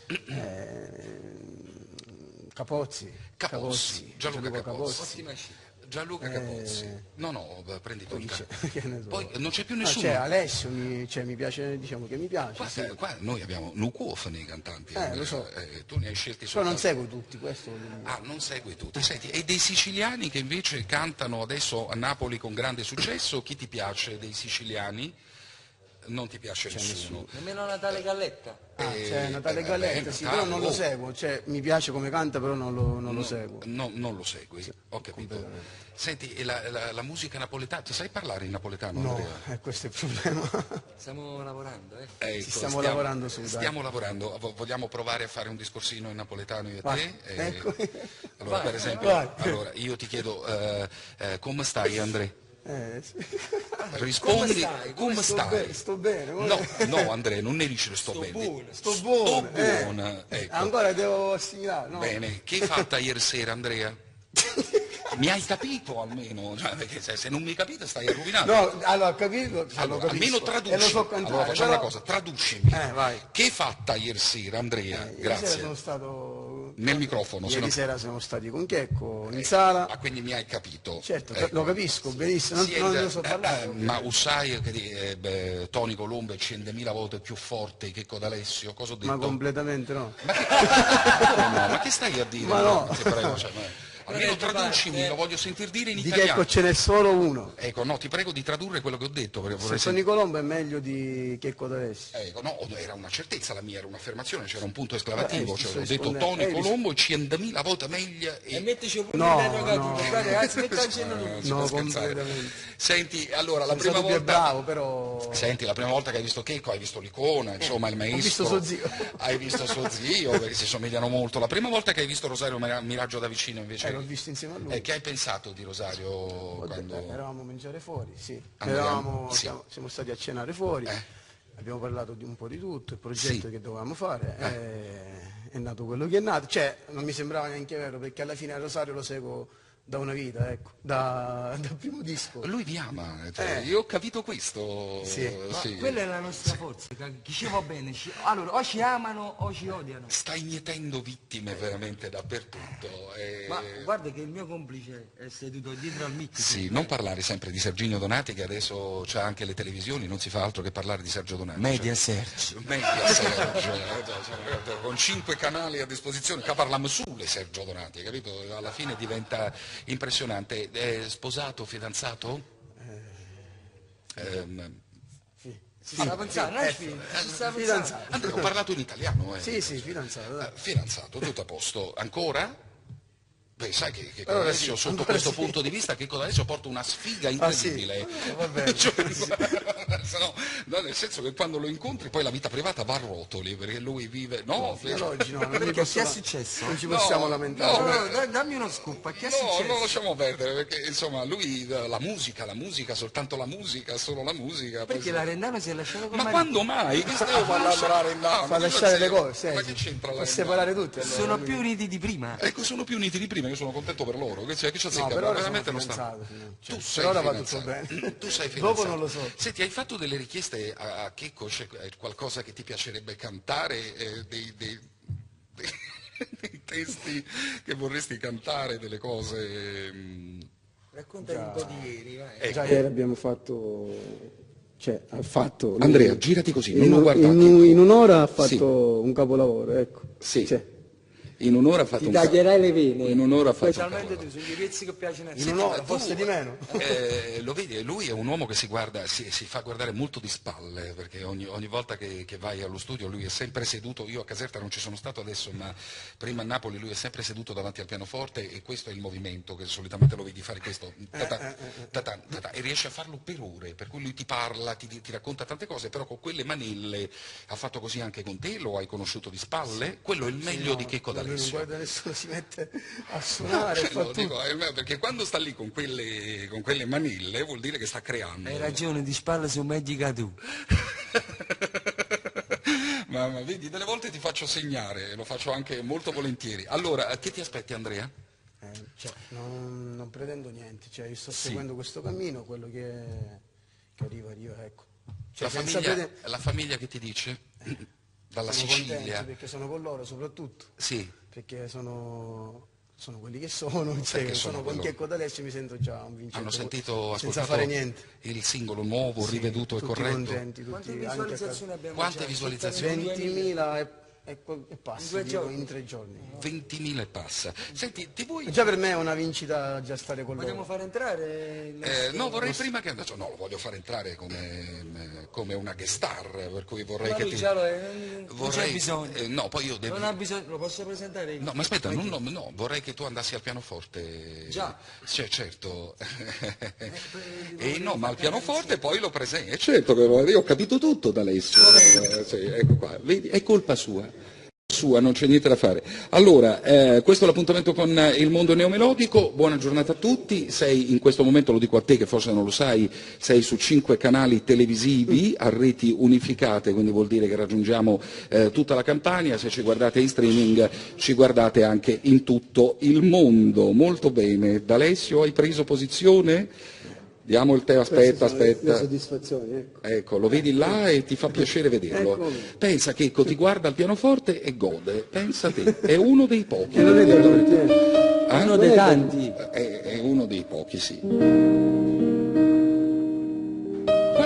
Speaker 4: Capozzi.
Speaker 2: Capozzi, Gianluca Capozzi.
Speaker 3: Ottima scelta.
Speaker 2: Gianluca Capozzi. No, prendi tu il
Speaker 4: Che ne so.
Speaker 2: Poi non c'è più
Speaker 4: No,
Speaker 2: nessuno.
Speaker 4: c'è Alessio, mi piace, diciamo che mi piace.
Speaker 2: Qua,
Speaker 4: sì.
Speaker 2: qua noi abbiamo Nukuof nei cantanti.
Speaker 4: Lo so.
Speaker 2: Tu ne hai scelti
Speaker 4: Però non
Speaker 2: soltanto.
Speaker 4: seguo tutti, questo voglio dire.
Speaker 2: Ah, non segui tutti. Senti, e dei siciliani che invece cantano adesso a Napoli con grande successo, chi ti piace dei siciliani? Non ti piace nessuno.
Speaker 3: Nemmeno Natale Galletta.
Speaker 4: C'è Natale Galletta, sì,
Speaker 2: Natale,
Speaker 4: però non lo seguo, cioè mi piace come canta, però non lo seguo.
Speaker 2: No, non lo segui, ho capito. Senti, e la musica napoletana, ti sai parlare in napoletano,
Speaker 4: No,
Speaker 2: Andrea?
Speaker 4: questo è il problema.
Speaker 3: Stiamo lavorando,
Speaker 2: Ecco,
Speaker 4: Ci stiamo lavorando su, dai.
Speaker 2: Stiamo lavorando. Vogliamo provare a fare un discorsino in napoletano io e
Speaker 4: Vai,
Speaker 2: te?
Speaker 4: ecco.
Speaker 2: Allora, per esempio,
Speaker 4: vai.
Speaker 2: allora, io ti chiedo, come stai, Andrea?
Speaker 4: Sì.
Speaker 2: Rispondi, come
Speaker 4: Sto
Speaker 2: stai?
Speaker 4: bene, sto bene.
Speaker 2: No, Andrea, non ne dici sto bene.
Speaker 4: Sto buono.
Speaker 2: buona, ecco.
Speaker 4: Ancora devo assimilare, no?
Speaker 2: Bene, che hai fatta ieri sera, Andrea? Mi hai capito almeno? Cioè, perché se non mi hai capito stai a rovinando.
Speaker 4: No, allora ho capito, cioè,
Speaker 2: Allora,
Speaker 4: lo capisco,
Speaker 2: almeno traduci.
Speaker 4: e lo so cantare.
Speaker 2: Allora facciamo
Speaker 4: però-
Speaker 2: una cosa, traducimi.
Speaker 4: vai.
Speaker 2: Che hai fatta ieri sera, Andrea?
Speaker 4: Ieri sera
Speaker 2: Grazie.
Speaker 4: sono stato
Speaker 2: Nel microfono.
Speaker 4: Ieri sera siamo stati con Checco in sala.
Speaker 2: Quindi mi hai capito.
Speaker 4: Certo,
Speaker 2: Ecco.
Speaker 4: lo capisco benissimo, non ne so parlare.
Speaker 2: Ma sai che Tony Colombo è 100.000 volte più forte che Checco D'Alessio? Cosa ho detto?
Speaker 4: Ma completamente no.
Speaker 2: Ma che stai a dire?
Speaker 4: Ma no.
Speaker 2: Ti prego, almeno traducimi, lo voglio sentir dire in
Speaker 4: Di
Speaker 2: italiano.
Speaker 4: Checco ce n'è solo uno.
Speaker 2: Ecco, no, ti prego di tradurre quello che ho detto. Perché vorrei
Speaker 4: Tony Colombo è meglio di Checco D'Alessio.
Speaker 2: Ecco, no, era una certezza la mia, era un'affermazione, c'era un punto esclamativo,
Speaker 4: sto
Speaker 2: ho detto
Speaker 4: rispondendo.
Speaker 2: Tony Colombo è 100.000 volte meglio
Speaker 3: E mettici un punto
Speaker 4: No,
Speaker 3: interrogativo,
Speaker 4: no.
Speaker 3: guarda, ragazzi, mettici un
Speaker 2: si
Speaker 4: No,
Speaker 2: può scherzare.
Speaker 4: completamente.
Speaker 2: Senti, allora, la
Speaker 4: Sono
Speaker 2: prima
Speaker 4: stato più
Speaker 2: volta...
Speaker 4: bravo, però...
Speaker 2: Senti, la prima volta che hai visto Checco, hai visto l'icona, insomma, il maestro.
Speaker 4: Ho visto suo zio.
Speaker 2: Hai visto suo zio, perché si somigliano molto. La prima volta che hai visto Rosario Miraggio da vicino, invece...
Speaker 4: l'ho visto insieme a lui.
Speaker 2: Che hai pensato di Rosario quando...
Speaker 4: Eravamo a mangiare fuori, sì.
Speaker 2: Sì.
Speaker 4: Siamo stati a cenare fuori, abbiamo parlato di un po' di tutto, il progetto che dovevamo fare, è nato quello che è nato. Cioè, non mi sembrava neanche vero, perché alla fine Rosario lo seguo da una vita, ecco, dal primo disco.
Speaker 2: Lui vi ama, cioè, io ho capito questo.
Speaker 4: Sì.
Speaker 2: Sì.
Speaker 3: Quella è la nostra forza, che ci va bene. Allora, o ci amano o ci odiano.
Speaker 2: Stai mietendo vittime veramente dappertutto.
Speaker 3: Ma guarda che il mio complice è seduto dietro al mic.
Speaker 2: Sì, non parlare sempre di Serginio Donati, che adesso c'ha anche le televisioni, non si fa altro che parlare di Sergio Donati.
Speaker 3: Media Sergio.
Speaker 2: Media Sergio, con 5 canali a disposizione, che parliamo sulle Sergio Donati, capito? Alla fine diventa impressionante. È sposato, fidanzato?
Speaker 3: Si sta pensando,
Speaker 4: Fidanzato.
Speaker 2: Andrea, ho parlato in italiano.
Speaker 4: Sì, fidanzato, dai.
Speaker 2: Fidanzato, tutto a posto. Ancora? Beh, sai che
Speaker 4: Allora
Speaker 2: adesso
Speaker 4: sì,
Speaker 2: sotto
Speaker 4: ancora
Speaker 2: questo
Speaker 4: sì.
Speaker 2: punto di vista, che adesso porta una sfiga incredibile.
Speaker 4: Va bene.
Speaker 2: No, nel senso che quando lo incontri poi la vita privata va a rotoli, perché lui vive... No,
Speaker 4: Fino ad oggi no, non mi
Speaker 3: Perché
Speaker 4: posso
Speaker 3: che è
Speaker 4: la-
Speaker 3: successo?
Speaker 4: Non ci possiamo
Speaker 2: No,
Speaker 4: lamentare.
Speaker 3: No, dammi uno scoop, che è
Speaker 2: No,
Speaker 3: successo?
Speaker 2: non lasciamo perdere, perché insomma lui, la musica, soltanto la musica, solo la musica. poi
Speaker 3: Perché la Rendano si è lasciata con
Speaker 2: Ma
Speaker 3: Marino.
Speaker 2: quando mai? Che stiamo parlando della Rendano?
Speaker 4: Fa lasciare le cose,
Speaker 2: Ma che c'entra la
Speaker 4: fa
Speaker 2: Rendano?
Speaker 4: separare tutti. allora.
Speaker 3: Sono più uniti di prima.
Speaker 2: Ecco, sono più uniti di prima, io sono contento per loro. Che c'è
Speaker 4: No,
Speaker 2: azzecca,
Speaker 4: per ora
Speaker 2: veramente
Speaker 4: sono
Speaker 2: non sta.
Speaker 4: fidanzato.
Speaker 2: Tu
Speaker 4: Per
Speaker 2: sei
Speaker 4: ora va tutto
Speaker 2: fidanzato.
Speaker 4: bene.
Speaker 2: Tu sei
Speaker 4: Dopo
Speaker 2: fidanzato.
Speaker 4: non lo so.
Speaker 2: Senti, hai fatto delle richieste a Checco? C'è qualcosa che ti piacerebbe cantare? Dei testi che vorresti cantare, delle cose...
Speaker 3: Raccontami un po' di ieri, vai.
Speaker 4: Già ieri abbiamo fatto... Cioè, ha fatto...
Speaker 2: Andrea, girati così, non
Speaker 4: in,
Speaker 2: guardare.
Speaker 4: in un'ora ha fatto
Speaker 2: Sì.
Speaker 4: un capolavoro, ecco.
Speaker 2: Sì.
Speaker 4: Cioè,
Speaker 2: In un'ora ha fatto
Speaker 1: Ti
Speaker 2: un
Speaker 1: taglierai le vene.
Speaker 2: In un'ora ha fatto un
Speaker 3: Specialmente
Speaker 2: capolavoro.
Speaker 3: tu, sugli pezzi che piacciono a te.
Speaker 4: in un'ora, forse di meno.
Speaker 2: Lo vedi, lui è un uomo che si fa guardare molto di spalle, perché ogni volta che vai allo studio lui è sempre seduto. Io a Caserta non ci sono stato adesso, ma prima a Napoli lui è sempre seduto davanti al pianoforte, e questo è il movimento che solitamente lo vedi fare, questo ta-ta, ta-ta, ta-ta, e riesce a farlo per ore, per cui lui ti parla, ti racconta tante cose, però con quelle manille ha fatto così anche con te. Lo hai conosciuto di spalle? Quello è il meglio di Checco
Speaker 4: Non
Speaker 2: D'Alessio.
Speaker 4: guarda nessuno, si mette a suonare, fa
Speaker 2: No,
Speaker 4: tutto.
Speaker 2: dico, perché quando sta lì con quelle manille vuol dire che sta creando.
Speaker 3: Hai ragione, di spalle sono meglio che tu.
Speaker 2: ma vedi, delle volte ti faccio segnare, lo faccio anche molto volentieri. Allora, che ti aspetti, Andrea?
Speaker 4: Cioè, non pretendo niente, cioè, io sto seguendo questo cammino, quello che arriva, ecco. Cioè,
Speaker 2: La famiglia che ti dice? Dalla
Speaker 4: sono
Speaker 2: Sicilia?
Speaker 4: contenti perché sono con loro soprattutto,
Speaker 2: Sì.
Speaker 4: perché sono quelli che sono, cioè,
Speaker 2: Perché
Speaker 4: sono
Speaker 2: sono
Speaker 4: con
Speaker 2: quello-
Speaker 4: Checco D'Alessio, mi sento già un vincente.
Speaker 2: Hanno sentito,
Speaker 4: senza
Speaker 2: ascoltato
Speaker 4: fare niente.
Speaker 2: il singolo nuovo,
Speaker 4: Sì,
Speaker 2: riveduto e
Speaker 4: tutti
Speaker 2: corretto?
Speaker 4: contenti, tutti,
Speaker 3: Quante
Speaker 4: anche a
Speaker 3: visualizzazioni abbiamo
Speaker 2: Quante
Speaker 3: già?
Speaker 2: visualizzazioni?
Speaker 4: 20.000 e passa,
Speaker 3: In 2
Speaker 4: dico,
Speaker 3: giorni?
Speaker 4: in 3 giorni.
Speaker 2: 20.000 e passa. Senti, ti vuoi...
Speaker 4: Già per me è una vincita già stare con
Speaker 3: Vogliamo
Speaker 4: loro.
Speaker 3: fare entrare?
Speaker 2: no, vorrei prima che andasse. No, lo voglio fare entrare come una guest star, per cui vorrei
Speaker 3: Ma
Speaker 2: che
Speaker 3: lui
Speaker 2: ti.
Speaker 3: già lo è, non c'è bisogno.
Speaker 2: No, poi io devo.
Speaker 3: Non ha bisogno, lo posso presentare io?
Speaker 2: No, ma aspetta, no, vorrei che tu andassi al pianoforte.
Speaker 3: Già.
Speaker 2: Cioè, certo.
Speaker 3: E
Speaker 2: No, ma al pianoforte poi lo presenti. Certo, io ho capito tutto da lei. Sì, ecco qua, vedi, è colpa sua. Non c'è niente da fare. Allora, questo è l'appuntamento con il mondo neomelodico. Buona giornata a tutti. Sei in questo momento, lo dico a te che forse non lo sai, sei su 5 canali televisivi a reti unificate, quindi vuol dire che raggiungiamo tutta la Campania. Se ci guardate in streaming, ci guardate anche in tutto il mondo. Molto bene. D'Alessio, hai preso posizione? Diamo il tè, aspetta,
Speaker 4: Queste sono le
Speaker 2: aspetta.
Speaker 4: soddisfazioni, ecco.
Speaker 2: Ecco, lo vedi là e ti fa piacere vederlo.
Speaker 4: Ecco.
Speaker 2: Pensa che ti guarda al pianoforte e gode. Pensa te, è uno dei pochi.
Speaker 4: E lo vedi a tutti,
Speaker 2: Ah,
Speaker 3: Uno dei tanti.
Speaker 2: È uno dei pochi, sì. Qual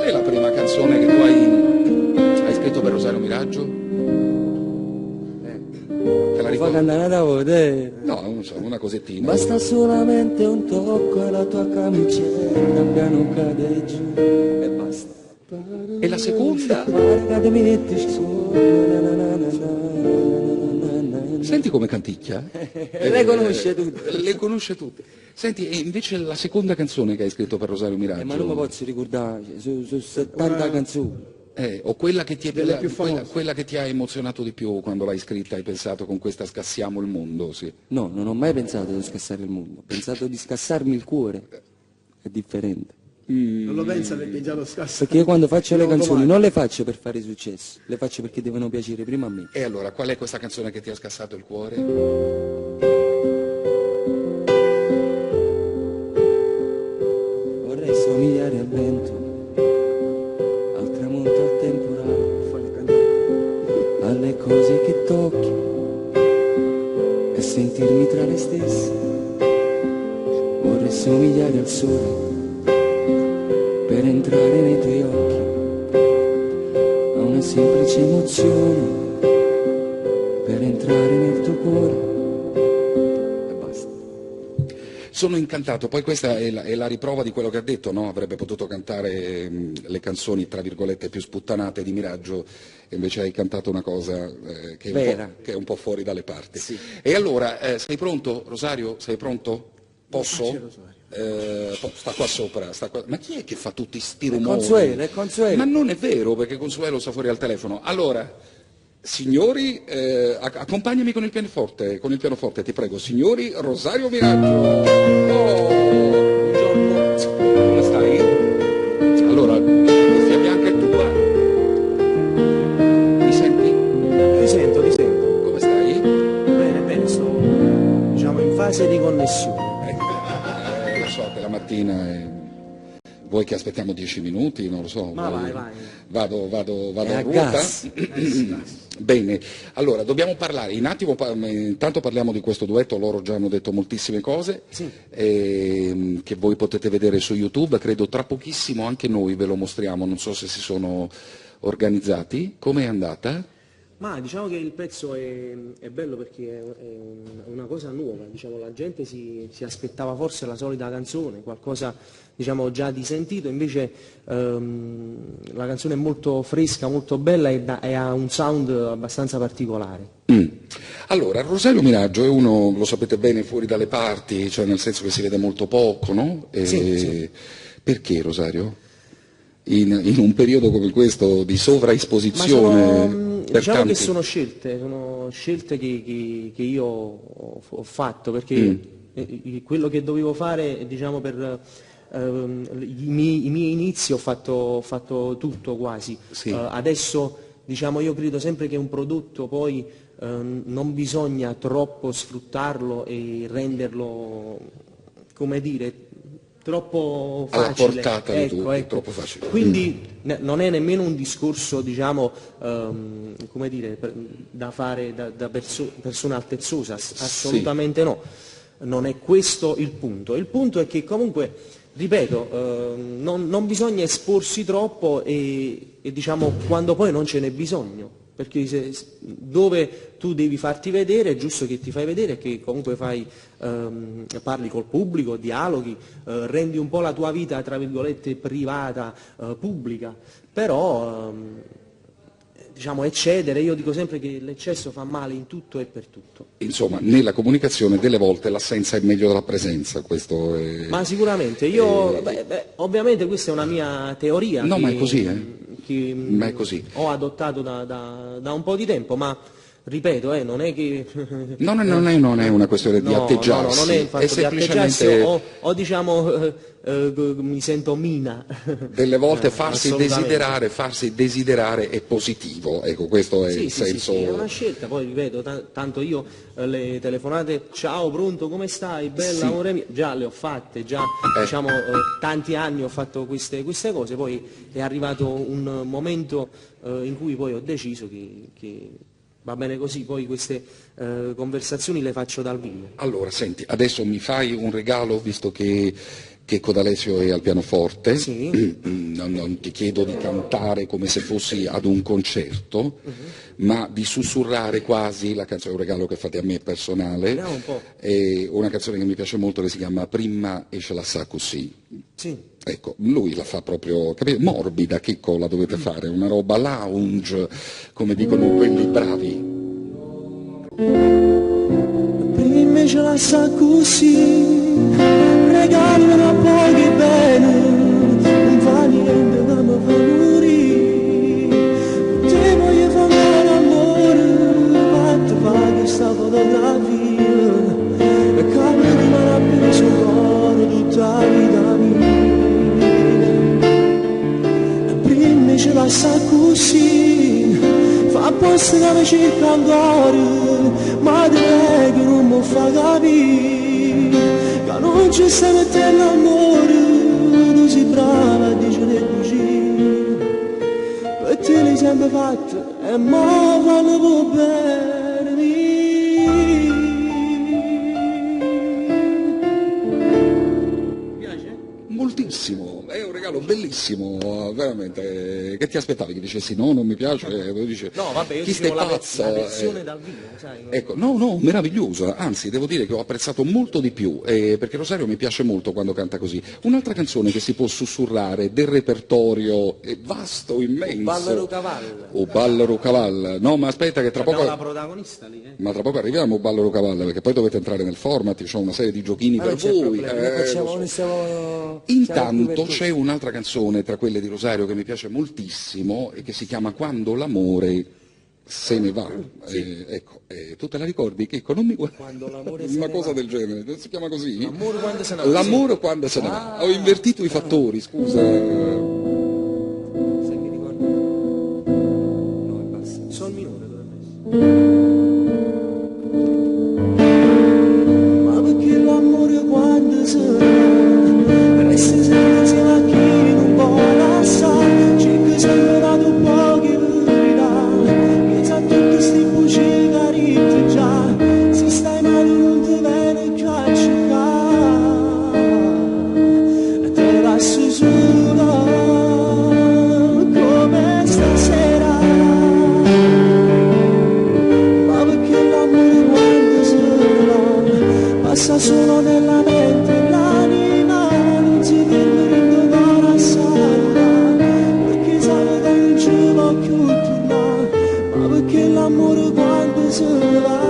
Speaker 2: è la prima canzone che tu hai scritto per Rosario Miraggio? Te la
Speaker 3: Fa
Speaker 2: ricordi?
Speaker 3: cantare da voi,
Speaker 2: No, non so, una cosettina.
Speaker 3: Basta solamente un tocco e la tua camicetta piano cade giù e basta.
Speaker 2: E la seconda?
Speaker 3: Pare che ti metti sopra, na na na na na na na na.
Speaker 2: Senti come canticchia?
Speaker 3: Le conosce tutte.
Speaker 2: Le conosce tutte. Senti, e invece la seconda canzone che hai scritto per Rosario Miraggio?
Speaker 3: Ma non mi posso ricordare, su 70 canzoni.
Speaker 2: O quella che, ti è,
Speaker 4: Delle più famose.
Speaker 2: quella che ti ha emozionato di più quando l'hai scritta, hai pensato con questa scassiamo il mondo, sì.
Speaker 3: No, non ho mai pensato di scassare il mondo, ho pensato di scassarmi il cuore. È differente.
Speaker 4: Non lo pensa perché già lo scassa.
Speaker 3: Perché io quando faccio le
Speaker 4: In
Speaker 3: canzoni
Speaker 4: automatico.
Speaker 3: non le faccio per fare successo, le faccio perché devono piacere prima a me.
Speaker 2: E allora, qual è questa canzone che ti ha scassato il cuore?
Speaker 3: Vorrei somigliare al vento, al tramonto, al temporale,
Speaker 4: Fallo cantare.
Speaker 3: alle cose che tocchi e sentirmi tra le stesse. Vorrei somigliare al sole per entrare nei tuoi occhi, a una semplice emozione per entrare nel tuo cuore. E basta.
Speaker 2: Sono incantato, poi questa è la riprova di quello che ha detto, no? Avrebbe potuto cantare le canzoni, tra virgolette, più sputtanate di Miraggio, e invece hai cantato una cosa che, è
Speaker 3: Vera.
Speaker 2: che è un po' fuori dalle parti.
Speaker 3: Sì.
Speaker 2: E allora, sei pronto, Rosario? Sei pronto? Posso? Sta qua sopra, sta qua. Ma chi è che fa tutti sti rumori?
Speaker 3: Consuelo, è Consuelo.
Speaker 2: Ma non è vero, perché Consuelo sta fuori al telefono. Allora, signori, accompagnami con il pianoforte, ti prego. Signori, Rosario Miraggio. Oh, buongiorno. Come stai? Allora, cuffia bianca è tua. Mi senti?
Speaker 5: Ti sento.
Speaker 2: Come stai?
Speaker 5: Bene, sto diciamo in fase di connessione.
Speaker 2: Lo so che la mattina vuoi che aspettiamo 10 minuti? Non lo so.
Speaker 5: Ma
Speaker 2: vuoi-
Speaker 5: vai.
Speaker 2: Vado
Speaker 3: È
Speaker 2: a
Speaker 3: a
Speaker 2: ruota?
Speaker 3: gas.
Speaker 2: Bene, allora dobbiamo parlare, intanto parliamo di questo duetto, loro già hanno detto moltissime cose, che voi potete vedere su YouTube, credo tra pochissimo anche noi ve lo mostriamo, non so se si sono organizzati, come è andata?
Speaker 5: Ma diciamo che il pezzo è bello perché è una cosa nuova, diciamo, la gente si aspettava forse la solita canzone, qualcosa diciamo, già di sentito, invece la canzone è molto fresca, molto bella e ha un sound abbastanza particolare.
Speaker 2: Allora, Rosario Miraggio è uno, lo sapete bene, fuori dalle parti, cioè nel senso che si vede molto poco, no?
Speaker 5: Sì.
Speaker 2: Perché Rosario? In un periodo come questo di
Speaker 5: Ma
Speaker 2: sovraesposizione per
Speaker 5: diciamo
Speaker 2: tanti.
Speaker 5: che sono scelte che io ho fatto, perché quello che dovevo fare, diciamo, per i miei inizi ho fatto tutto quasi.
Speaker 2: Sì.
Speaker 5: Adesso, diciamo, io credo sempre che un prodotto poi non bisogna troppo sfruttarlo e renderlo, come dire, troppo
Speaker 2: Alla
Speaker 5: facile.
Speaker 2: portata di tutti, troppo facile.
Speaker 5: Quindi non è nemmeno un discorso, diciamo, come dire, da fare da persona altezzosa, assolutamente no. Non è questo il punto. Il punto è che comunque, ripeto, non bisogna esporsi troppo e diciamo quando poi non ce n'è bisogno. Perché dove tu devi farti vedere è giusto che ti fai vedere, che comunque parli col pubblico, dialoghi, rendi un po' la tua vita, tra virgolette, privata, pubblica, però diciamo eccedere, io dico sempre che l'eccesso fa male in tutto e per tutto.
Speaker 2: Insomma, nella comunicazione delle volte l'assenza è meglio della presenza, questo è...
Speaker 5: Ma sicuramente, io ovviamente questa è una mia teoria
Speaker 2: No,
Speaker 5: che,
Speaker 2: ma è così,
Speaker 5: che
Speaker 2: Ma è così.
Speaker 5: ho adottato da un po' di tempo, ma ripeto, non è che...
Speaker 2: Non è una questione di atteggiarsi,
Speaker 5: no, non è il fatto di atteggiarsi o diciamo mi sento mina.
Speaker 2: Delle volte farsi desiderare è positivo, ecco, questo è il senso.
Speaker 5: Sì, è una scelta, poi ripeto, tanto io le telefonate, ciao, pronto, come stai, bella, amore mio, già le ho fatte, già diciamo tanti anni ho fatto queste cose, poi è arrivato un momento in cui poi ho deciso che va bene così, poi queste conversazioni le faccio dal vivo.
Speaker 2: Allora, senti, adesso mi fai un regalo, visto che Checco D'Alessio è al pianoforte,
Speaker 5: Sì.
Speaker 2: non ti chiedo di cantare come se fossi ad un concerto, ma di sussurrare quasi la canzone, è un regalo che fate a me personale,
Speaker 5: Vediamo un po'.
Speaker 2: è una canzone che mi piace molto che si chiama Prima e ce la sa così.
Speaker 5: Sì.
Speaker 2: Ecco, lui la fa proprio, capite? Morbida, Checco, la dovete fare, una roba lounge, come dicono quelli bravi.
Speaker 6: Prima ce la sa così, regalano a pochi bene, non fa niente da me fa morire. Te voglio fare amore, ma te fa che sta fotografia, e che mi rimane appena sul cuore tutta la vita mia. Prima ce la sa così, fa apposta che mi cerca ancora, ma te prego non mi fa capire che non ci stai mettendo amore, tu sei brava a dire così, per te l'hai sempre fatto e ma fanno bene mio.
Speaker 5: Piace?
Speaker 2: Moltissimo, è un regalo bellissimo, veramente. Che ti aspettavi che dicessi no, non mi piace? Dice,
Speaker 5: No, vabbè, io
Speaker 2: chi stai
Speaker 5: dicevo la
Speaker 2: pazza?
Speaker 5: versione dal vivo, sai?
Speaker 2: Ecco, no, meravigliosa, anzi devo dire che ho apprezzato molto di più, perché Rosario mi piace molto quando canta così. Un'altra canzone che si può sussurrare del repertorio è vasto, immenso.
Speaker 5: Ballaro Cavallo.
Speaker 2: O Ballaro Cavallo, no ma aspetta che tra
Speaker 5: Abbiamo
Speaker 2: poco...
Speaker 5: la protagonista lì,
Speaker 2: Ma tra poco arriviamo a Ballaro Cavallo, perché poi dovete entrare nel format, c'ho una serie di giochini per
Speaker 3: non c'è
Speaker 2: voi.
Speaker 3: problema,
Speaker 2: lo so.
Speaker 3: siamo
Speaker 2: Intanto c'è un'altra canzone tra quelle di Rosario che mi piace moltissimo e che si chiama Quando l'amore se ne va. Ecco, tu te la ricordi? Checco, non mi guarda.
Speaker 3: Quando l'amore se
Speaker 2: Una
Speaker 3: ne
Speaker 2: cosa
Speaker 3: va.
Speaker 2: del genere, si chiama così?
Speaker 3: L'amore quando se ne va.
Speaker 2: L'amore quando se ne va. Ho invertito i fattori, scusa.
Speaker 3: Se mi ricordo. No, e basta.
Speaker 5: Sol minore dovrebbe essere.
Speaker 6: Ma perché l'amore quando se va, resta sempre insieme a chi non vuole lasciare, cerca sempre dato un po' che verità, pensa a tutti sti bugie cariche già, se stai male non ti viene più a cercare, e te lascio sola come stasera. Ma perché l'amore quando se va passa solo nella mente e l'anima non si ferma in dove salva, perché sai che non ci va più tornare. Ma perché l'amore quando se va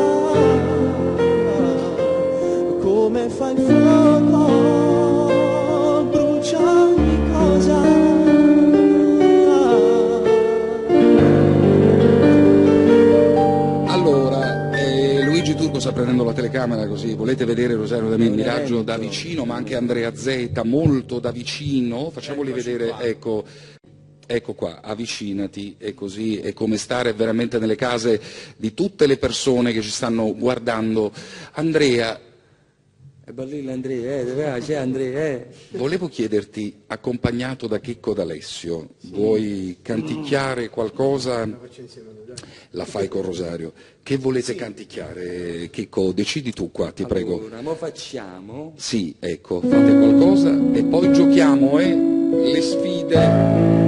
Speaker 6: come fa il fuoco brucia ogni cosa.
Speaker 2: Allora, Luigi Turco sta prendendo la telecamera così, volete vedere Rosario da Miraggio da vicino, ma anche Andrea Zeta molto da vicino, facciamoli vedere, ecco qua, avvicinati, e così è come stare veramente nelle case di tutte le persone che ci stanno guardando. Andrea,
Speaker 3: È bellino Andrea, c'è Andrea.
Speaker 2: volevo chiederti, accompagnato da Checco D'Alessio, vuoi canticchiare qualcosa? La fai con Rosario. Che volete canticchiare? Checco, decidi tu qua, ti prego.
Speaker 3: Allora, mo facciamo.
Speaker 2: Sì, ecco, fate qualcosa e poi giochiamo, le sfide.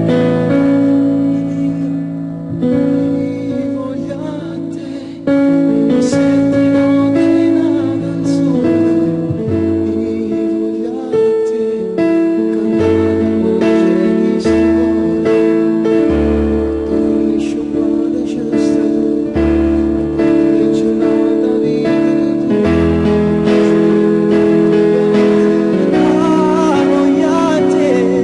Speaker 6: Vogliate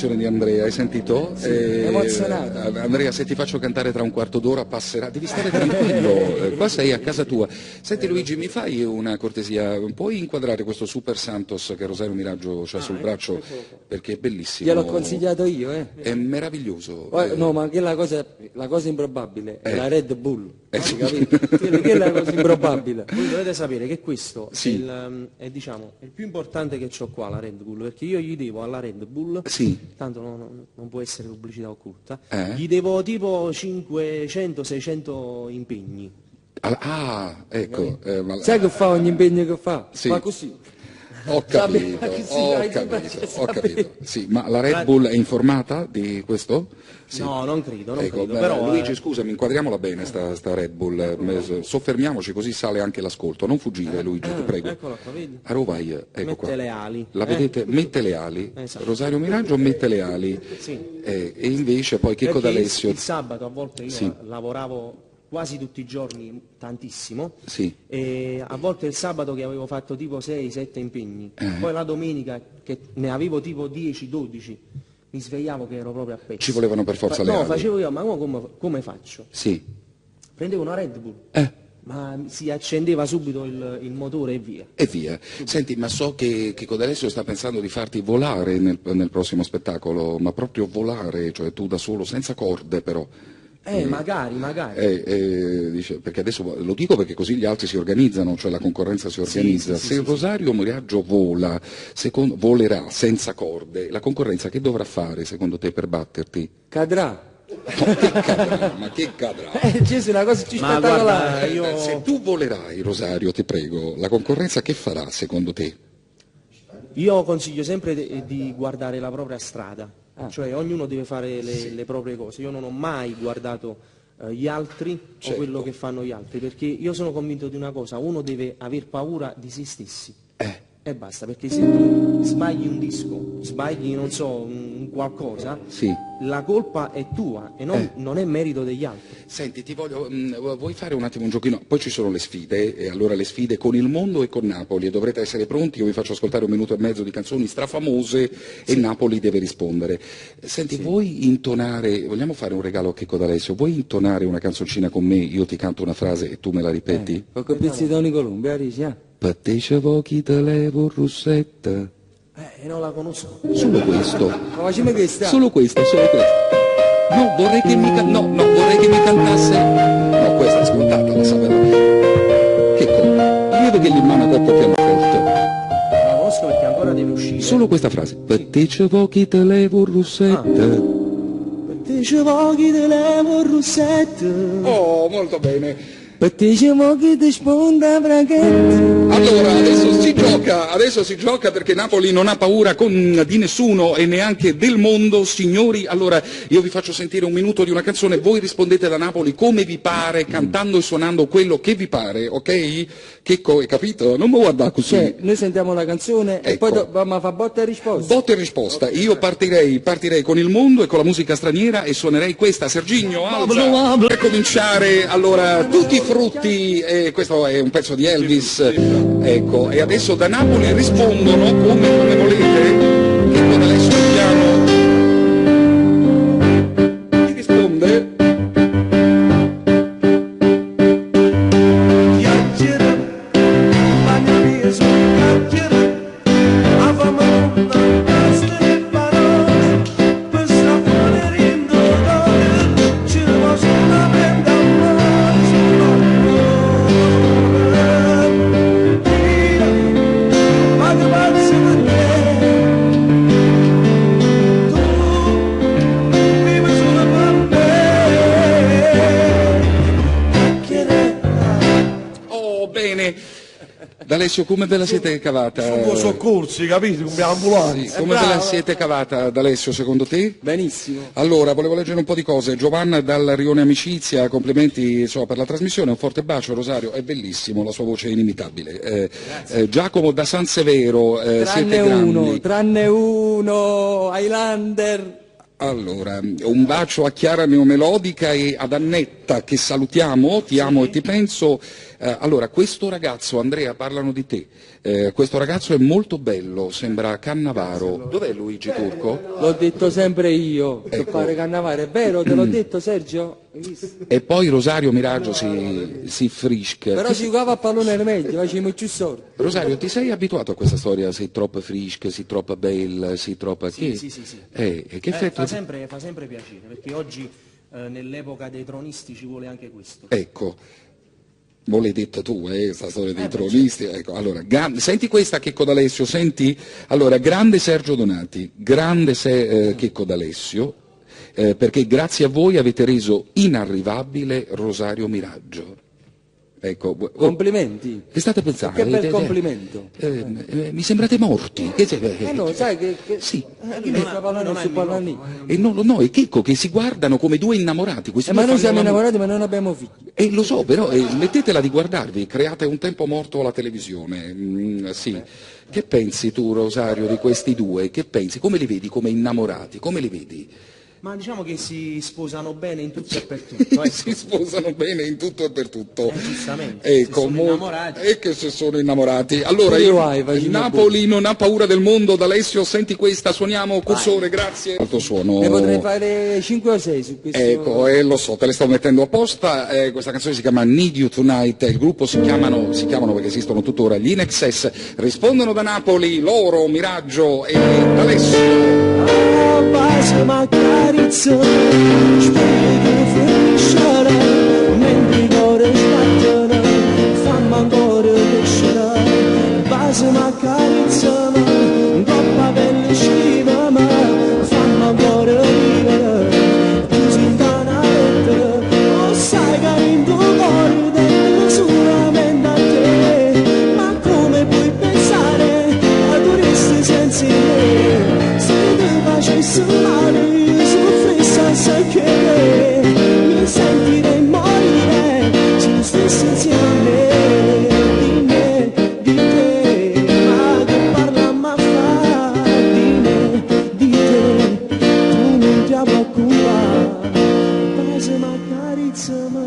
Speaker 2: l'emozione di Andrea, hai sentito?
Speaker 3: emozionato.
Speaker 2: Andrea, se ti faccio cantare tra un quarto d'ora passerà, devi stare tranquillo, qua sei a casa tua. Senti Luigi, mi fai una cortesia, puoi inquadrare questo Super Santos che Rosario Miraggio ha sul braccio, perché è bellissimo.
Speaker 3: Gliel'ho consigliato io,
Speaker 2: È meraviglioso.
Speaker 3: No, ma che la cosa improbabile è la Red Bull.
Speaker 2: Sì.
Speaker 3: Capito? Che è la cosa improbabile.
Speaker 5: Voi dovete sapere che questo
Speaker 2: Sì.
Speaker 5: è il più importante che ho qua, la Red Bull, perché io gli devo alla Red Bull,
Speaker 2: Sì.
Speaker 5: tanto non può essere pubblicità occulta,
Speaker 2: Eh?
Speaker 5: gli devo tipo 500-600 impegni.
Speaker 2: Ecco.
Speaker 3: Sai che fa ogni impegno che fa?
Speaker 2: Sì.
Speaker 3: Fa così.
Speaker 2: Ho capito,
Speaker 3: Sì,
Speaker 2: ho
Speaker 3: dai,
Speaker 2: capito. Sì, ma la Red Bull è informata di questo? Sì.
Speaker 5: No, non credo,
Speaker 2: Ecco,
Speaker 5: però
Speaker 2: Luigi, scusami, inquadriamola bene sta Red Bull, soffermiamoci così sale anche l'ascolto, non fuggire Luigi, ti prego.
Speaker 5: Eccola qua, vedi?
Speaker 2: A Rovai, ecco
Speaker 5: Mette
Speaker 2: qua.
Speaker 5: le ali.
Speaker 2: La vedete? Mette le ali,
Speaker 5: Esatto.
Speaker 2: Rosario Miraggio mette le ali,
Speaker 5: Sì.
Speaker 2: e invece poi Checco
Speaker 5: Perché
Speaker 2: D'Alessio,
Speaker 5: il sabato a volte io
Speaker 2: Sì.
Speaker 5: lavoravo quasi tutti i giorni tantissimo,
Speaker 2: sì,
Speaker 5: e a volte il sabato che avevo fatto tipo 6-7 impegni, poi la domenica che ne avevo tipo 10-12, mi svegliavo che ero proprio a pezzo.
Speaker 2: ci volevano per forza le
Speaker 5: No,
Speaker 2: ali.
Speaker 5: facevo io, ma come faccio?
Speaker 2: Sì,
Speaker 5: Prendevo una Red Bull, ma si accendeva subito il motore e via.
Speaker 2: e via. Senti, ma so che Checco D'Alessio sta pensando di farti volare nel prossimo spettacolo, ma proprio volare, cioè tu da solo, senza corde però.
Speaker 5: Magari.
Speaker 2: Dice, perché adesso lo dico perché così gli altri si organizzano, cioè la concorrenza si organizza.
Speaker 5: sì,
Speaker 2: Se Rosario Miraggio volerà senza corde, la concorrenza che dovrà fare secondo te per batterti?
Speaker 3: Cadrà.
Speaker 2: Ma che cadrà?
Speaker 3: Gesù, una cosa
Speaker 5: Ma guarda,
Speaker 3: spettacolare.
Speaker 2: Se tu volerai, Rosario, ti prego, la concorrenza che farà secondo te?
Speaker 5: Io consiglio sempre di guardare la propria strada, cioè ognuno deve fare le proprie cose. Io non ho mai guardato gli altri
Speaker 2: Certo.
Speaker 5: o quello che fanno gli altri, perché io sono convinto di una cosa: uno deve aver paura di se stessi. E basta, perché se tu sbagli un disco, sbagli, non so, un qualcosa,
Speaker 2: Sì.
Speaker 5: la colpa è tua e non è merito degli altri.
Speaker 2: Senti, ti voglio, vuoi fare un attimo un giochino? Poi ci sono le sfide, e allora le sfide con il mondo e con Napoli, e dovrete essere pronti, io vi faccio ascoltare 1 minuto e mezzo di canzoni strafamose e Napoli deve rispondere. Senti, vuoi intonare, vogliamo fare un regalo a Checco D'Alessio, vuoi intonare una canzoncina con me, io ti canto una frase e tu me la ripeti?
Speaker 3: Con pezzi di Columbia, dici,
Speaker 2: Pattecevo chi te levo russetta.
Speaker 5: Non la conosco.
Speaker 2: Solo questo.
Speaker 3: Ma facciamo questa.
Speaker 2: Solo questo. No, vorrei che mi cantasse. No, questa è scontata, la sapeva. Checco, vedo che gli mano troppo pianoforte.
Speaker 5: La conosco perché ancora deve uscire.
Speaker 2: Solo questa frase. Pattecevo chi te levo russetta.
Speaker 5: Dicevo chi te levo il rossetto.
Speaker 2: Oh, molto bene.
Speaker 3: Diciamo che ti sponda braghetto.
Speaker 2: Allora, adesso si gioca perché Napoli non ha paura di nessuno e neanche del mondo, signori. Allora, io vi faccio sentire 1 minuto di una canzone, voi rispondete da Napoli come vi pare, cantando e suonando quello che vi pare, ok? Checco, hai capito? Non mi guarda così.
Speaker 3: Cioè, noi sentiamo la canzone e
Speaker 2: Ecco.
Speaker 3: poi ma fa botta e risposta.
Speaker 2: Botta e risposta. Io partirei con il mondo e con la musica straniera e suonerei questa. Serginho, alza. Per cominciare, allora, tutti i frutti, questo è un pezzo di Elvis. Ecco, e adesso da Napoli rispondono come volete. Checco D'Alessio al piano. Chi risponde? D'Alessio, come ve la siete cavata?
Speaker 7: Sono soccorsi, capito? Come ambulanti.
Speaker 2: Sì, come ve la siete cavata, D'Alessio, secondo te?
Speaker 3: Benissimo.
Speaker 2: Allora, volevo leggere un po' di cose. Giovanna dal Rione Amicizia, complimenti per la trasmissione, un forte bacio, Rosario, è bellissimo, la sua voce è inimitabile. Giacomo da San Severo, siete grandi.
Speaker 3: Tranne uno, Highlander.
Speaker 2: Allora, un bacio a Chiara Neomelodica e ad Annetta che salutiamo, ti amo e ti penso. Allora, questo ragazzo, Andrea, parlano di te. Questo ragazzo è molto bello, sembra Cannavaro. Dov'è Luigi Turco?
Speaker 3: L'ho detto sempre io, che
Speaker 2: Ecco.
Speaker 3: fare Cannavaro, è vero, te l'ho detto Sergio? Hai visto?
Speaker 2: E poi Rosario Miraggio si frisca.
Speaker 3: Però si giocava a pallone al meglio, facciamo più sordi.
Speaker 2: Rosario, ti sei abituato a questa storia? Sei troppo frisca, sei troppo bella, sei troppo...
Speaker 5: Sì.
Speaker 2: E che effetto...
Speaker 5: Fa sempre piacere, perché oggi nell'epoca dei tronisti ci vuole anche questo.
Speaker 2: Ecco, voi l'hai detta tu, questa storia dei tronisti. Ecco, allora, senti questa Checco D'Alessio, senti? Allora, grande Sergio Donati, grande Checco D'Alessio, perché grazie a voi avete reso inarrivabile Rosario Miraggio. Ecco,
Speaker 3: Complimenti.
Speaker 2: che state pensando?
Speaker 3: Che bel complimento.
Speaker 2: Mi sembrate morti.
Speaker 3: No, sai che
Speaker 2: Sì.
Speaker 3: chi mette pallone su pallone?
Speaker 2: E no, è Checco che si guardano come due innamorati. Questi
Speaker 3: Ma
Speaker 2: due
Speaker 3: noi
Speaker 2: fanno
Speaker 3: siamo
Speaker 2: l'amore.
Speaker 3: innamorati ma non abbiamo figli.
Speaker 2: Lo so, però smettetela di guardarvi, create un tempo morto alla televisione. Sì. Che pensi tu, Rosario, di questi due? Che pensi? Come li vedi come innamorati? Come li vedi?
Speaker 5: Ma diciamo che si sposano bene in tutto e per tutto. Ecco.
Speaker 2: Si sposano bene in tutto e per tutto.
Speaker 5: Giustamente,
Speaker 2: Ecco,
Speaker 5: se sono innamorati.
Speaker 2: E che se sono innamorati. Allora,
Speaker 3: Tu vai, vai,
Speaker 2: il Napoli non ha paura del mondo. D'Alessio, senti questa, suoniamo, cursore, grazie. Alto suono.
Speaker 3: Ne potrei fare 5 o 6 su questo.
Speaker 2: Ecco, lo so, te le sto mettendo apposta. Questa canzone si chiama Need You Tonight. Il gruppo si chiamano perché esistono tuttora gli In Excess. Rispondono da Napoli loro, Miraggio e D'Alessio.
Speaker 6: Base ma carizza, spirito finiscerà, mentre i cuori sbattono, fammi ancora crescere. Base ma carizza, coppa pelle sciva, ma fammi ancora vivere. Tu sei una lettera, non sai che in tuo cuore dentro solamente a te, ma come puoi pensare a durezza senza me? Facessi male, io soffrissi assai che mi sentirei morire se non stessi insieme a me, di te, ma che parla ma fa di te, tu non ti preoccupare, base ma carizza ma.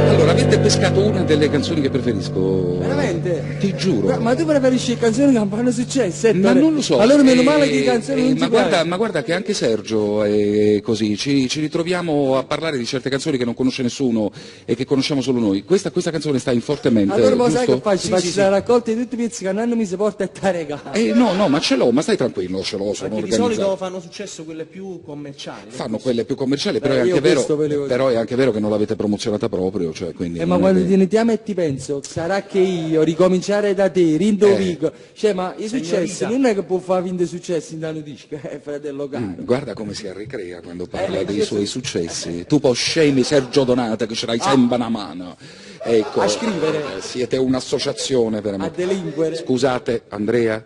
Speaker 2: Allora, avete pescato una delle canzoni che preferisco.
Speaker 3: Veramente?
Speaker 2: Ti giuro.
Speaker 3: Ma tu preferisci canzoni che non hanno successo?
Speaker 2: Ma non lo so.
Speaker 3: Allora meno male che i canzoni non ti
Speaker 2: ma guarda che anche Sergio è così, ci ritroviamo a parlare di certe canzoni che non conosce nessuno e che conosciamo solo noi. Questa canzone sta in fortemente,
Speaker 3: Allora ma sai
Speaker 2: giusto?
Speaker 3: che faccio? Faccio la raccolta di tutti i pezzi che un anno mi si porta e te regalo.
Speaker 2: No, ma ce l'ho, ma stai tranquillo, ce l'ho, sono
Speaker 5: Perché di
Speaker 2: organizzato.
Speaker 5: solito fanno successo quelle più commerciali.
Speaker 2: Fanno quelle più commerciali, però,
Speaker 3: Io questo
Speaker 2: è anche vero che non l'avete promozionata proprio, cioè, quindi
Speaker 3: Ma
Speaker 2: non è
Speaker 3: quando
Speaker 2: che-
Speaker 3: ti mettiamo e ti penso, sarà che io ricominciare da te, rindovico, cioè ma i successi non è che può fare finta successi in danno disco, fratello caro.
Speaker 2: Guarda come si arricrea quando parla dei suoi successi. Tu poi scemi Sergio Donata che ce l'hai sempre una mano. Ecco,
Speaker 3: A scrivere.
Speaker 2: Siete un'associazione veramente.
Speaker 3: A delinquere.
Speaker 2: Scusate, Andrea,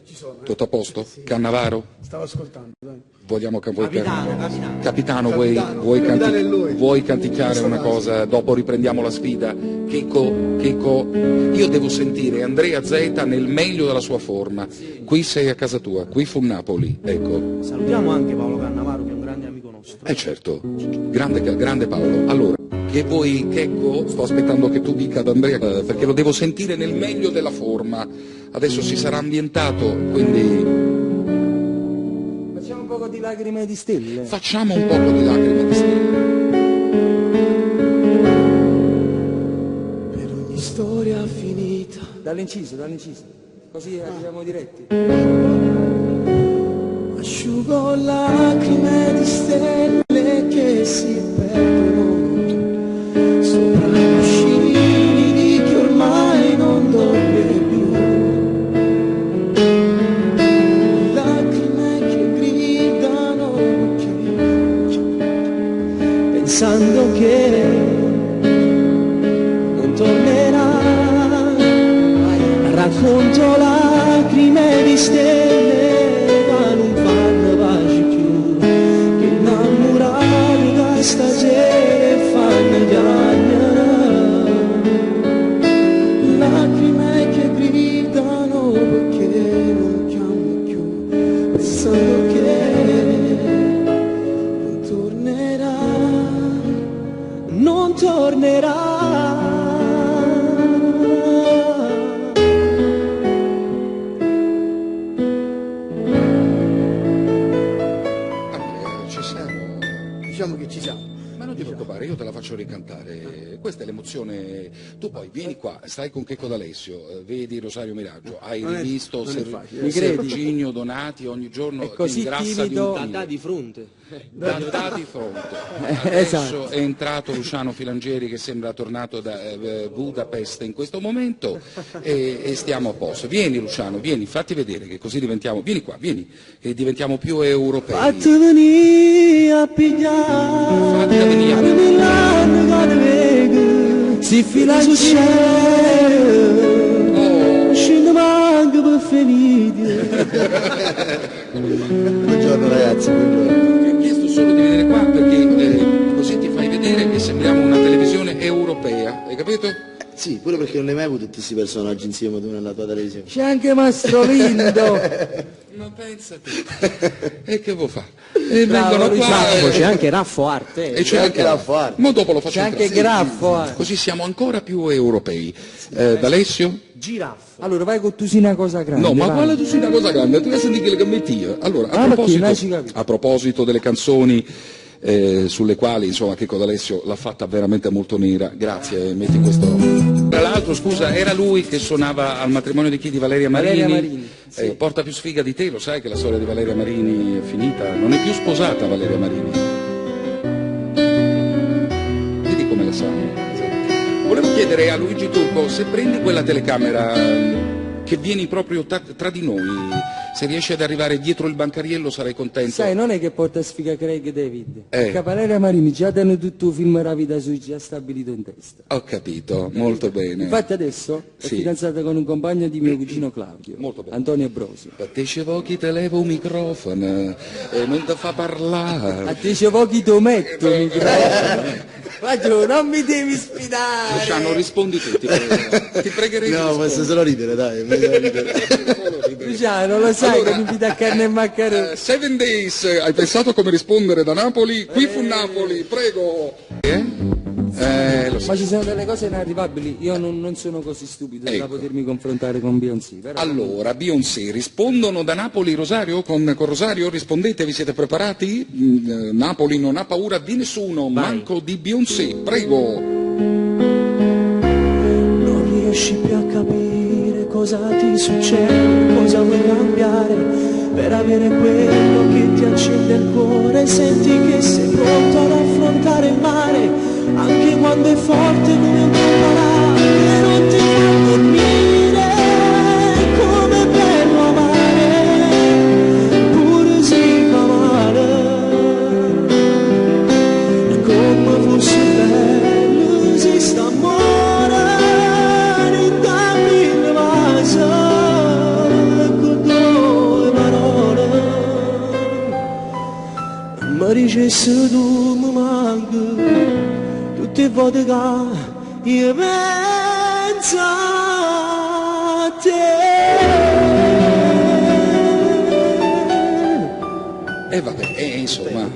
Speaker 4: Ci sono.
Speaker 2: tutto a posto? Cannavaro?
Speaker 4: Stavo ascoltando, dai.
Speaker 2: Vogliamo
Speaker 5: Capitano.
Speaker 2: Capitano, vuoi canticchiare una cosa? Dopo riprendiamo la sfida. Checco, io devo sentire Andrea Zeta nel meglio della sua forma. Qui sei a casa tua, qui fu Napoli, ecco.
Speaker 5: Salutiamo anche Paolo Cannavaro che è un grande amico nostro.
Speaker 2: Certo, grande Paolo. Allora, che vuoi, Checco? Sto aspettando che tu dica ad Andrea, perché lo devo sentire nel meglio della forma. Adesso si sarà ambientato, quindi
Speaker 3: Facciamo un po' di lacrime di stelle.
Speaker 2: facciamo un poco di lacrime di stelle.
Speaker 6: Per ogni storia finita.
Speaker 3: Dall'inciso. Così arriviamo diretti.
Speaker 6: Asciugo lacrime di stelle che si perdono sopra i cuscini di chi ormai non dorme più. Lacrime che gridano pensando che non tornerà. Racconto lacrime di stelle ma non fanno pace più, che innamorati da stasera fanno piangere. Lacrime che gridano perché non chiamo più, pensando che
Speaker 2: faccio ricantare. Questa è l'emozione. Tu poi vieni qua, stai con Checco D'Alessio, vedi Rosario Miraggio, hai rivisto Serginio Donati ogni giorno,
Speaker 1: È così
Speaker 2: ti ingrassa di
Speaker 1: timido.
Speaker 2: un chilo.
Speaker 5: Da di fronte.
Speaker 2: Da di fronte. Adesso
Speaker 1: Esatto.
Speaker 2: è entrato Luciano Filangieri che sembra tornato da Budapest in questo momento e stiamo a posto. Vieni Luciano, vieni, fatti vedere che così diventiamo, vieni qua, vieni, che diventiamo più europei.
Speaker 6: Fatti venire a pigliare,
Speaker 2: Fatti venire a
Speaker 6: a Milano che te vedo,
Speaker 1: Si fila
Speaker 6: sul
Speaker 1: in
Speaker 6: cielo, scende manca per finire.
Speaker 8: Buongiorno ragazzi, buongiorno.
Speaker 2: Ti ho chiesto solo di venire qua perché così ti fai vedere che sembriamo una televisione europea, hai capito?
Speaker 8: Sì, pure perché non hai mai avuto tutti questi personaggi insieme tu nella tua televisione.
Speaker 1: C'è anche Mastro Lindo.
Speaker 2: Ma pensate, e che vuoi fare? E
Speaker 1: Bravo,
Speaker 2: vengono qua
Speaker 5: Raffo, c'è anche Raffo Arte.
Speaker 2: e c'è anche
Speaker 8: Raffo Arte.
Speaker 2: Ma dopo lo faccio
Speaker 1: C'è anche
Speaker 2: entrare.
Speaker 1: Graffo.
Speaker 2: Così siamo ancora più europei. D'Alessio?
Speaker 5: Giraffo.
Speaker 1: Allora vai con tu sì una cosa grande.
Speaker 2: No, ma
Speaker 1: vai.
Speaker 2: quale tu sei una cosa grande, tu hai sentito che le metti io. Allora,
Speaker 1: Ah, perché non ci capisco.
Speaker 2: a proposito delle canzoni sulle quali insomma Checco D'Alessio l'ha fatta veramente molto nera, grazie, metti questo. Tra l'altro, scusa, era lui che suonava al matrimonio di chi? Di Valeria Marini?
Speaker 1: Valeria Marini, sì.
Speaker 2: Porta più sfiga di te, lo sai che la storia di Valeria Marini è finita, non è più sposata Valeria Marini. Vedi come la sa. Volevo chiedere a Luigi Turco se prendi quella telecamera che vieni proprio tra di noi, se riesci ad arrivare dietro il bancariello sarei contento.
Speaker 1: Sai, non è che porta sfiga Craig David.
Speaker 2: Eh.
Speaker 1: Perché Valeria Marini già hanno tutto il film La vita sui già stabilito in testa.
Speaker 2: Ho capito, molto bene.
Speaker 1: Infatti adesso è
Speaker 2: Sì.
Speaker 1: fidanzata con un compagno di mio cugino Claudio,
Speaker 2: Molto bene.
Speaker 1: Antonio Brosi.
Speaker 2: A te dicevo chi te leva un microfono e non ti fa
Speaker 1: A
Speaker 2: parlare.
Speaker 1: te c'è pochi to metto il microfono. Ma giù, non mi devi sfidare.
Speaker 2: Luciano, rispondi tu, ti prego. Ti pregherei di
Speaker 8: No, posso
Speaker 2: rispondere.
Speaker 8: solo ridere, dai. meglio ridere.
Speaker 1: Luciano, lo sai
Speaker 2: Allora,
Speaker 1: che mi invita a carne e maccheroni.
Speaker 2: 7 Days, hai pensato come rispondere da Napoli? Qui fu Napoli, prego. Lo so.
Speaker 1: Ma ci sono delle cose inarrivabili, io non sono così stupido da
Speaker 2: Ecco.
Speaker 1: potermi confrontare con Beyoncé. Però...
Speaker 2: Allora, Beyoncé, rispondono da Napoli Rosario? Con Rosario rispondete, vi siete preparati? Napoli non ha paura di nessuno, manco di Beyoncé, prego.
Speaker 6: Non riesci più a capire cosa ti succede, cosa vuoi cambiare per avere quello che ti accende il cuore. Senti che sei pronto ad affrontare il mare, anche quando è forte come un temporale, non ti fa dormire, come è bello amare, pure si fa male, come fosse bello esiste amore, in dammi vasa, con due parole, mi dicessi tu mi manchi, tutte le volte che io penso a te.
Speaker 2: E vabbè, insomma,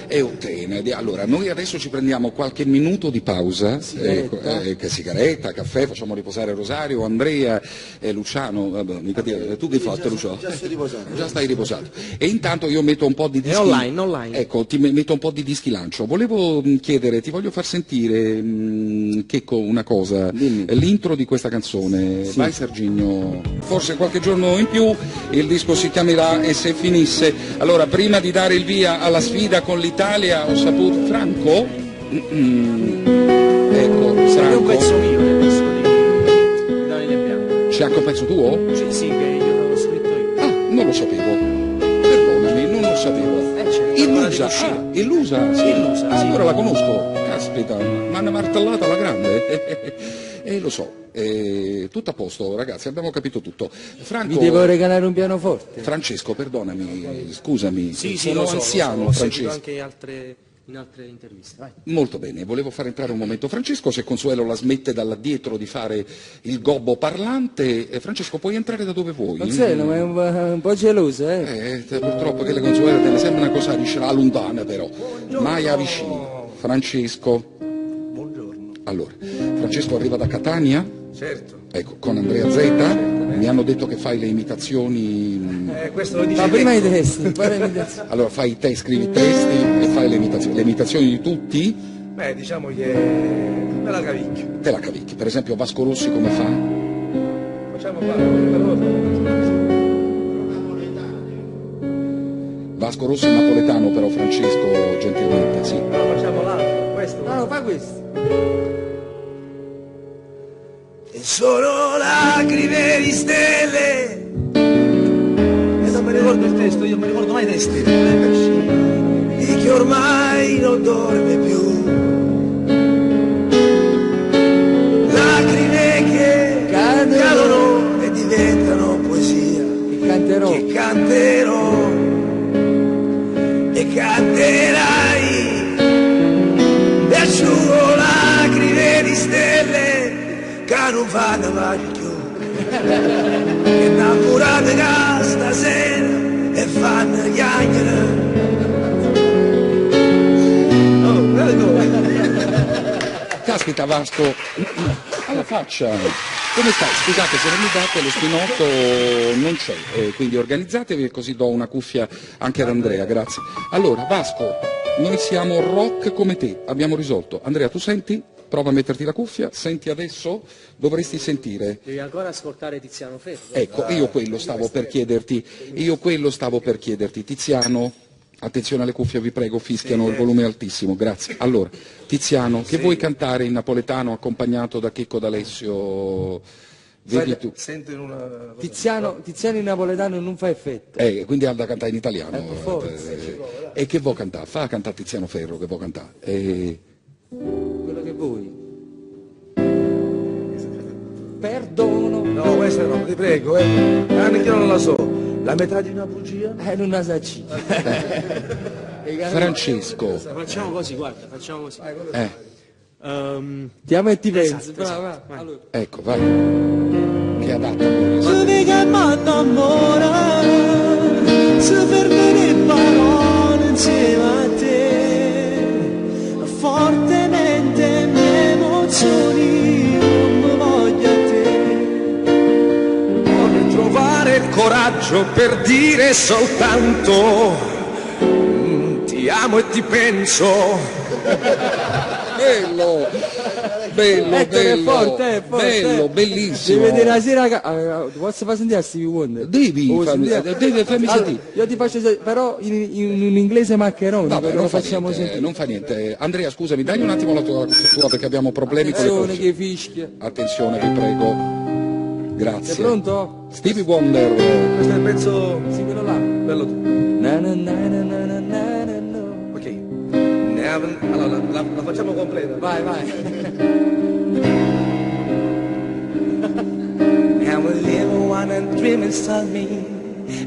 Speaker 2: è ottene. Allora, noi adesso ci prendiamo qualche minuto di pausa, sigaretta, caffè, facciamo riposare Rosario, Andrea e Luciano. Vabbè, mica dire, tu che hai fatto, Luciano?
Speaker 8: Già sto riposando.
Speaker 2: Già stai riposato. E intanto io metto un po' di dischi.
Speaker 5: online.
Speaker 2: Ecco, ti metto un po' di dischi lancio. Volevo chiedere, ti voglio far sentire, Checco, una cosa. L'intro di questa canzone. Vai Serginio. Forse qualche giorno in più il disco si chiamerà E se finisse. Allora, prima di dare il via alla sfida con l'Italia ho saputo... Franco? Ecco,
Speaker 5: È un
Speaker 2: Franco.
Speaker 5: pezzo mio, è questo di Davide Bianco.
Speaker 2: C'è anche un pezzo tuo?
Speaker 5: Sì, che io l'avevo scritto io.
Speaker 2: Ah, non lo sapevo. Perdonami, non lo sapevo.
Speaker 5: Certo,
Speaker 2: Illusa, Illusa, sì.
Speaker 5: Illusa,
Speaker 2: Ah,
Speaker 5: sì.
Speaker 2: allora la conosco. Caspita, mi hanno martellata alla grande. Lo so, tutto a posto, ragazzi, abbiamo capito tutto. Franco,
Speaker 1: Mi devo regalare un pianoforte.
Speaker 2: Francesco, perdonami, scusami,
Speaker 5: Sì,
Speaker 2: sono
Speaker 5: lo so,
Speaker 2: anziano,
Speaker 5: l'ho sentito
Speaker 2: Francesco.
Speaker 5: anche in altre interviste. Vai.
Speaker 2: Molto bene, volevo far entrare un momento Francesco, se Consuelo la smette da là dietro di fare il gobbo parlante. Francesco, puoi entrare da dove vuoi.
Speaker 1: Consuelo, ma è un po' gelosa,
Speaker 2: Purtroppo che le Consuelo te ne sembra una cosa a lontana però, mai a vicino. Francesco.
Speaker 7: Buongiorno.
Speaker 2: Allora, Francesco arriva da Catania,
Speaker 7: Certo.
Speaker 2: ecco, con Andrea Zeta, mi hanno detto che fai le imitazioni,
Speaker 7: Questo lo dice
Speaker 1: Ma prima i
Speaker 7: Checco.
Speaker 1: testi, poi le imitazioni.
Speaker 2: allora fai te, scrivi i testi e fai le imitazioni di tutti?
Speaker 7: Beh, diciamo che me la cavicchio.
Speaker 2: Te la cavicchi. Per esempio Vasco Rossi come fa?
Speaker 7: Facciamo fare.
Speaker 2: Vasco Rossi è napoletano però, Francesco, gentilmente, sì.
Speaker 7: No, facciamo l'altro, questo.
Speaker 3: No, fa questo.
Speaker 7: E solo lacrime di stelle. E non mi ricordo il testo, io non mi ricordo mai i testi. Di che ormai non dorme più. Lacrime che cadono e diventano poesia.
Speaker 3: Che canterò.
Speaker 7: Che canterò e canterai. E asciugo lacrime di stelle che non fanno mai più, che innamorate che stasera e fanno chiacchiere. Oh,
Speaker 2: Caspita Vasco, alla faccia. Come stai? Scusate se non mi date lo spinotto non c'è, quindi organizzatevi e così do una cuffia anche ad Andrea, grazie. Allora Vasco, noi siamo rock come te, abbiamo risolto. Andrea, tu senti? Prova a metterti la cuffia, senti adesso? Dovresti sentire.
Speaker 5: Devi ancora ascoltare Tiziano Ferro.
Speaker 2: Ecco, io quello stavo per chiederti, Tiziano, attenzione alle cuffie, vi prego, fischiano, il volume è altissimo, grazie. Allora, Tiziano, che vuoi cantare in napoletano accompagnato da Checco D'Alessio? Vedi tu.
Speaker 7: Sento in una...
Speaker 3: Tiziano in napoletano non fa effetto.
Speaker 2: Quindi ha da cantare in italiano.
Speaker 3: Per forza.
Speaker 2: E che vuoi cantare? Fa cantare Tiziano Ferro, che vuoi cantare?
Speaker 3: Quello che vuoi. Perdono.
Speaker 7: No, questa no, ti prego, anche io non la so. La metà di una bugia?
Speaker 3: Non la sa chi.
Speaker 2: Francesco.
Speaker 5: Facciamo così, guarda, facciamo così.
Speaker 3: Ti amo e ti penso.
Speaker 5: Esatto.
Speaker 3: Brava. Allora.
Speaker 2: Ecco, vai. Che adatta.
Speaker 6: Se mi chiama d'amore, se fermi le parole insieme a te, fortemente mi emozioni, non mi voglio a te.
Speaker 7: Vorrei trovare il coraggio per dire soltanto ti amo e ti penso.
Speaker 2: Bello,
Speaker 3: È forte.
Speaker 2: bello, bellissimo.
Speaker 3: Devi vedere la sera. Posso far sentire a Stevie Wonder?
Speaker 2: Devi farmi sentire.
Speaker 3: Io ti faccio però in un inglese maccherone,
Speaker 2: Vabbè,
Speaker 3: perché
Speaker 2: non
Speaker 3: lo
Speaker 2: fa
Speaker 3: facciamo
Speaker 2: niente,
Speaker 3: sentire.
Speaker 2: non fa niente. Andrea, scusami, dai un attimo la tua perché abbiamo problemi con le
Speaker 3: Attenzione
Speaker 2: cuffie.
Speaker 3: che fischia.
Speaker 2: Attenzione, vi prego.
Speaker 3: Sei
Speaker 2: Grazie.
Speaker 3: pronto?
Speaker 2: Stevie Wonder.
Speaker 7: Questo è il pezzo
Speaker 3: Sì, quello là.
Speaker 7: bello.
Speaker 3: Na na na na na na na na na.
Speaker 7: Ok. Allora, la facciamo completa.
Speaker 3: Vai.
Speaker 7: I'm a little one and dreaming of me.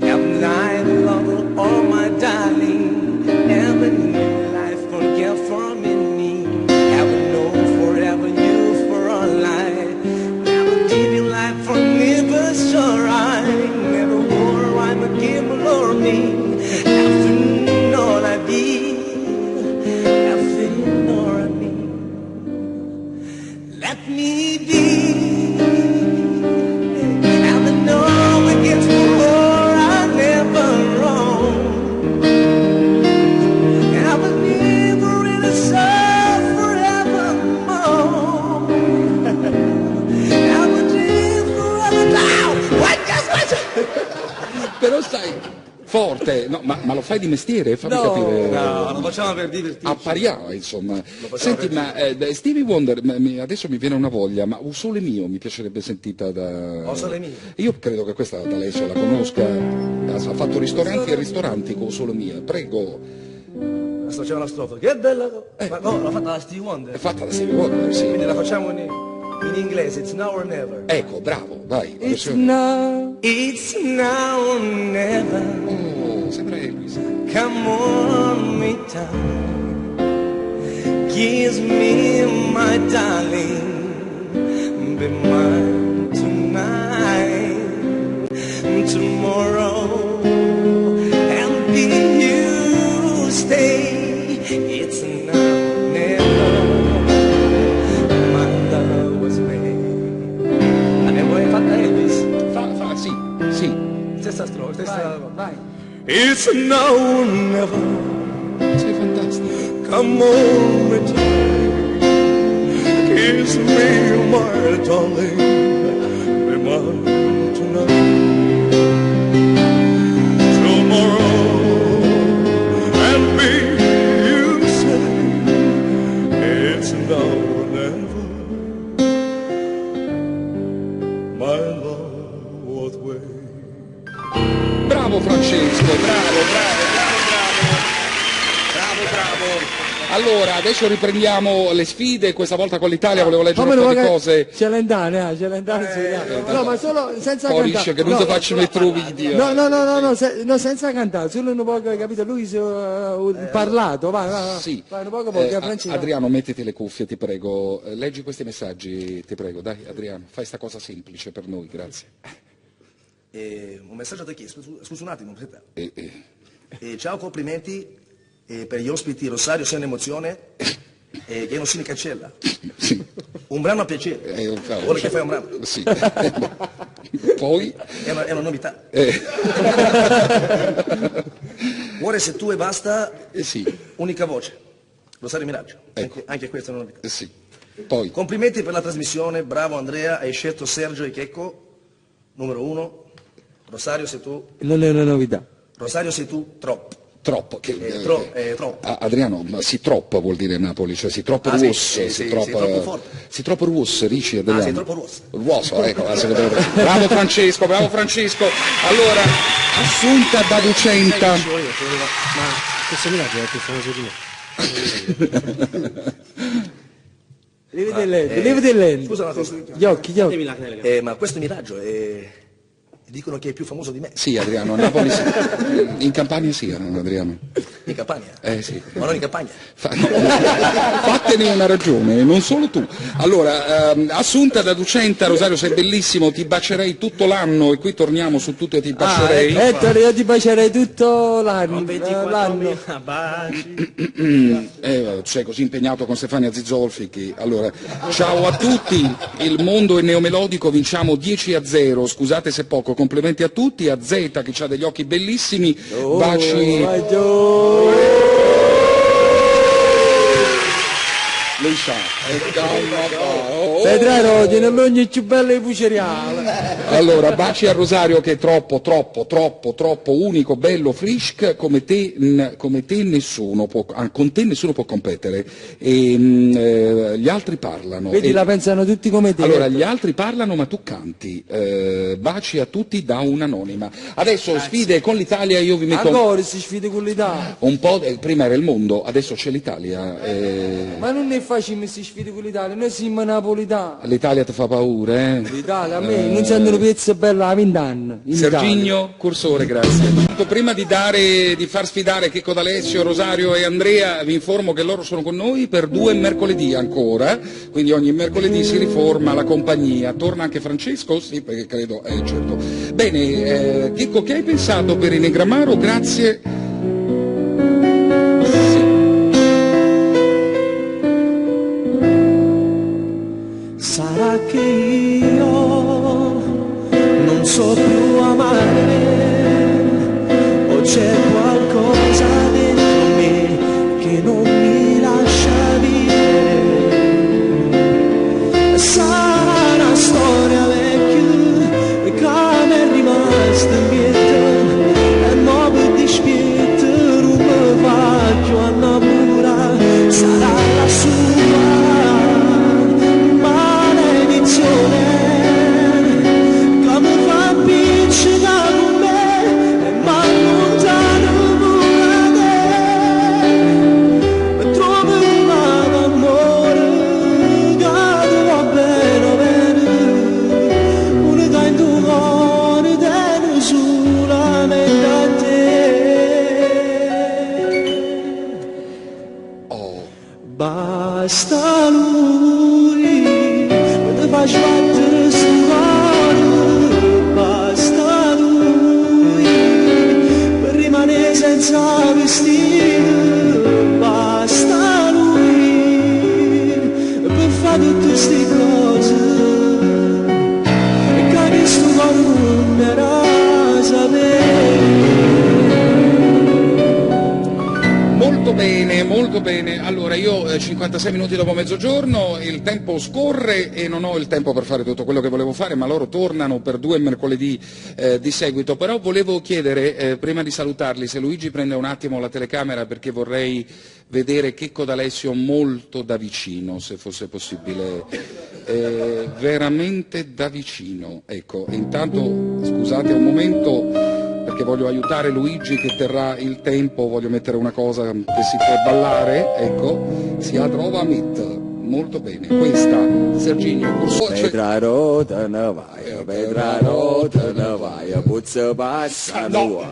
Speaker 7: I'm lying alone, oh my darling. Every new life forget from me. Never know forever you for a life. Never living life for never sure I never war I'm a giver or me. Nothing all I be. Nothing all I be. Let me be.
Speaker 2: Però stai forte, no, ma lo fai di mestiere? Fammi capire.
Speaker 7: No, lo facciamo per divertirci.
Speaker 2: Appariamo, insomma. Senti, ma Stevie Wonder, adesso mi viene una voglia, ma Un Sole Mio mi piacerebbe sentita da...
Speaker 7: O Sole Mio?
Speaker 2: Io credo che questa D'Alessio la conosca, ha fatto ristoranti e ristoranti con Sole Mio, prego.
Speaker 7: Adesso c'è una strofa, che bella! Ma no, l'ha fatta la Stevie Wonder.
Speaker 2: È fatta da Stevie Wonder, sì.
Speaker 7: Quindi la facciamo in inglese, it's now or never.
Speaker 2: Ecco, bravo, vai. la
Speaker 3: It's
Speaker 2: versione.
Speaker 3: now.
Speaker 7: It's now or never.
Speaker 2: Oh, sembra Elvis.
Speaker 7: Come on me down. Kiss me, my darling. Be mine tonight. Tomorrow. And be you stay. It's now or never. My love was made. Abbiamo fatto Elvis.
Speaker 2: Fa, sì.
Speaker 7: Stessa strofa, stessa...
Speaker 3: Vai.
Speaker 7: It's now or never.
Speaker 2: Sei fantastico.
Speaker 7: Come on, return.
Speaker 6: Kiss me, my darling, be mine tonight. Tomorrow and be, you say, it's now or never. My love, what way?
Speaker 2: Bravo Francesco, bravo. Allora, adesso riprendiamo le sfide, questa volta con l'Italia, volevo leggere un po' di cose.
Speaker 1: Celentane, no, ma solo senza
Speaker 2: Poi
Speaker 1: cantare.
Speaker 2: dice che non ti faccio mettere un video.
Speaker 1: No, senza cantare, solo un po', capito? Lui si è parlato, vai.
Speaker 2: Sì.
Speaker 1: Vai un poco perché Francesco.
Speaker 2: Adriano, mettiti le cuffie, ti prego. Leggi questi messaggi, ti prego. Dai, Adriano, fai sta cosa semplice per noi, grazie.
Speaker 9: Un messaggio da chi? Scusa un attimo. Ciao, complimenti per gli ospiti. Rosario, sei un'emozione che non si ne cancella.
Speaker 2: Sì.
Speaker 9: Un brano a piacere. Vuole che fai un brano?
Speaker 2: Sì. Poi?
Speaker 9: È una novità. Cuore, se tu e basta,
Speaker 2: Sì.
Speaker 9: unica voce. Rosario Miraggio.
Speaker 2: Ecco.
Speaker 9: Anche questa è una novità.
Speaker 2: Sì. Poi?
Speaker 9: Complimenti per la trasmissione, bravo Andrea, hai scelto Sergio e Checco, numero 1. Rosario, sei tu.
Speaker 1: Non è una novità.
Speaker 9: Rosario, sei tu, troppo.
Speaker 2: Troppo.
Speaker 9: Troppo.
Speaker 2: Adriano, ma si troppo vuol dire Napoli, cioè si troppo
Speaker 9: Sì,
Speaker 2: russo,
Speaker 9: sì, troppo forte.
Speaker 2: Si troppo russo, dici Adriano?
Speaker 9: Sei troppo russo.
Speaker 2: Ruoso, ecco, bravo Francesco. Allora, Assunta da Ducenta.
Speaker 5: Ma questo Miraggio è più famoso di me.
Speaker 1: Levati il lente.
Speaker 9: Scusa un attimo.
Speaker 1: Gli occhi.
Speaker 9: Ma questo Miraggio dicono che è più famoso di me.
Speaker 2: Sì, Adriano, a Napoli sì. In Campania sì, Adriano.
Speaker 9: In Campania?
Speaker 2: Sì.
Speaker 9: Ma non in Campania?
Speaker 2: Fattene una ragione, non solo tu. Allora, Assunta da Ducenta, Rosario, sei bellissimo, ti bacerei tutto l'anno e qui torniamo su tutto e ti bacerei.
Speaker 1: Ettore, io ti bacerei tutto l'anno.
Speaker 5: 24.000 baci.
Speaker 2: Sei così impegnato con Stefania Zizolfi che... Allora, ciao a tutti, il mondo è neomelodico, vinciamo 10-0, scusate se poco, complimenti a tutti, a Zeta che ha degli occhi bellissimi, baci... Lui sa,
Speaker 1: Petraro, tiene l'ogni più bella e puceriale.
Speaker 2: Allora, baci a Rosario che è troppo unico, bello, frisch, come te nessuno può, con te nessuno può competere. Gli altri parlano.
Speaker 1: Vedi, la pensano tutti come te.
Speaker 2: Allora, gli altri parlano ma tu canti. Baci a tutti da un'anonima. Adesso sfide con l'Italia, io vi metto...
Speaker 1: Ancora si sfide con l'Italia.
Speaker 2: Un po', prima era il mondo, adesso c'è l'Italia.
Speaker 1: Ma non è facile queste sfide con l'Italia, noi siamo napolitani.
Speaker 2: L'Italia ti fa paura, eh?
Speaker 1: L'Italia, a me non sentono pezzi bella a 20 anni.
Speaker 2: Serginio Cursore, grazie. Prima di far sfidare Checco D'Alessio, Rosario e Andrea, vi informo che loro sono con noi per 2 mercoledì ancora, quindi ogni mercoledì si riforma la compagnia. Torna anche Francesco? Sì, perché credo, certo. Bene, Checco, che hai pensato per Inegramaro? Grazie.
Speaker 6: Sarà che io non so più amare, o c'è qualcosa dentro me che non mi lascia vivere. Sarà una storia vecchia che mi è rimasta indietro, e mo per dispietto non mi faccio innamorare. Sarà la sua che mi fa appiccicare con me e mi allontana pure te, e trovo una d'amore che ti va bene, una che in tuo cuore tiene su.
Speaker 2: Molto bene, allora io 56 minuti dopo mezzogiorno, il tempo scorre e non ho il tempo per fare tutto quello che volevo fare, ma loro tornano per 2 mercoledì di seguito. Però volevo chiedere, prima di salutarli, se Luigi prende un attimo la telecamera, perché vorrei vedere Checco D'Alessio molto da vicino, se fosse possibile, veramente da vicino. Ecco, intanto scusate un momento, perché voglio aiutare Luigi che terrà il tempo, voglio mettere una cosa che si può ballare, ecco, si trova mit. Molto bene, questa Serginio Cursore.
Speaker 3: Pedra rota navaia, pedra rota navaia, puzza passa sto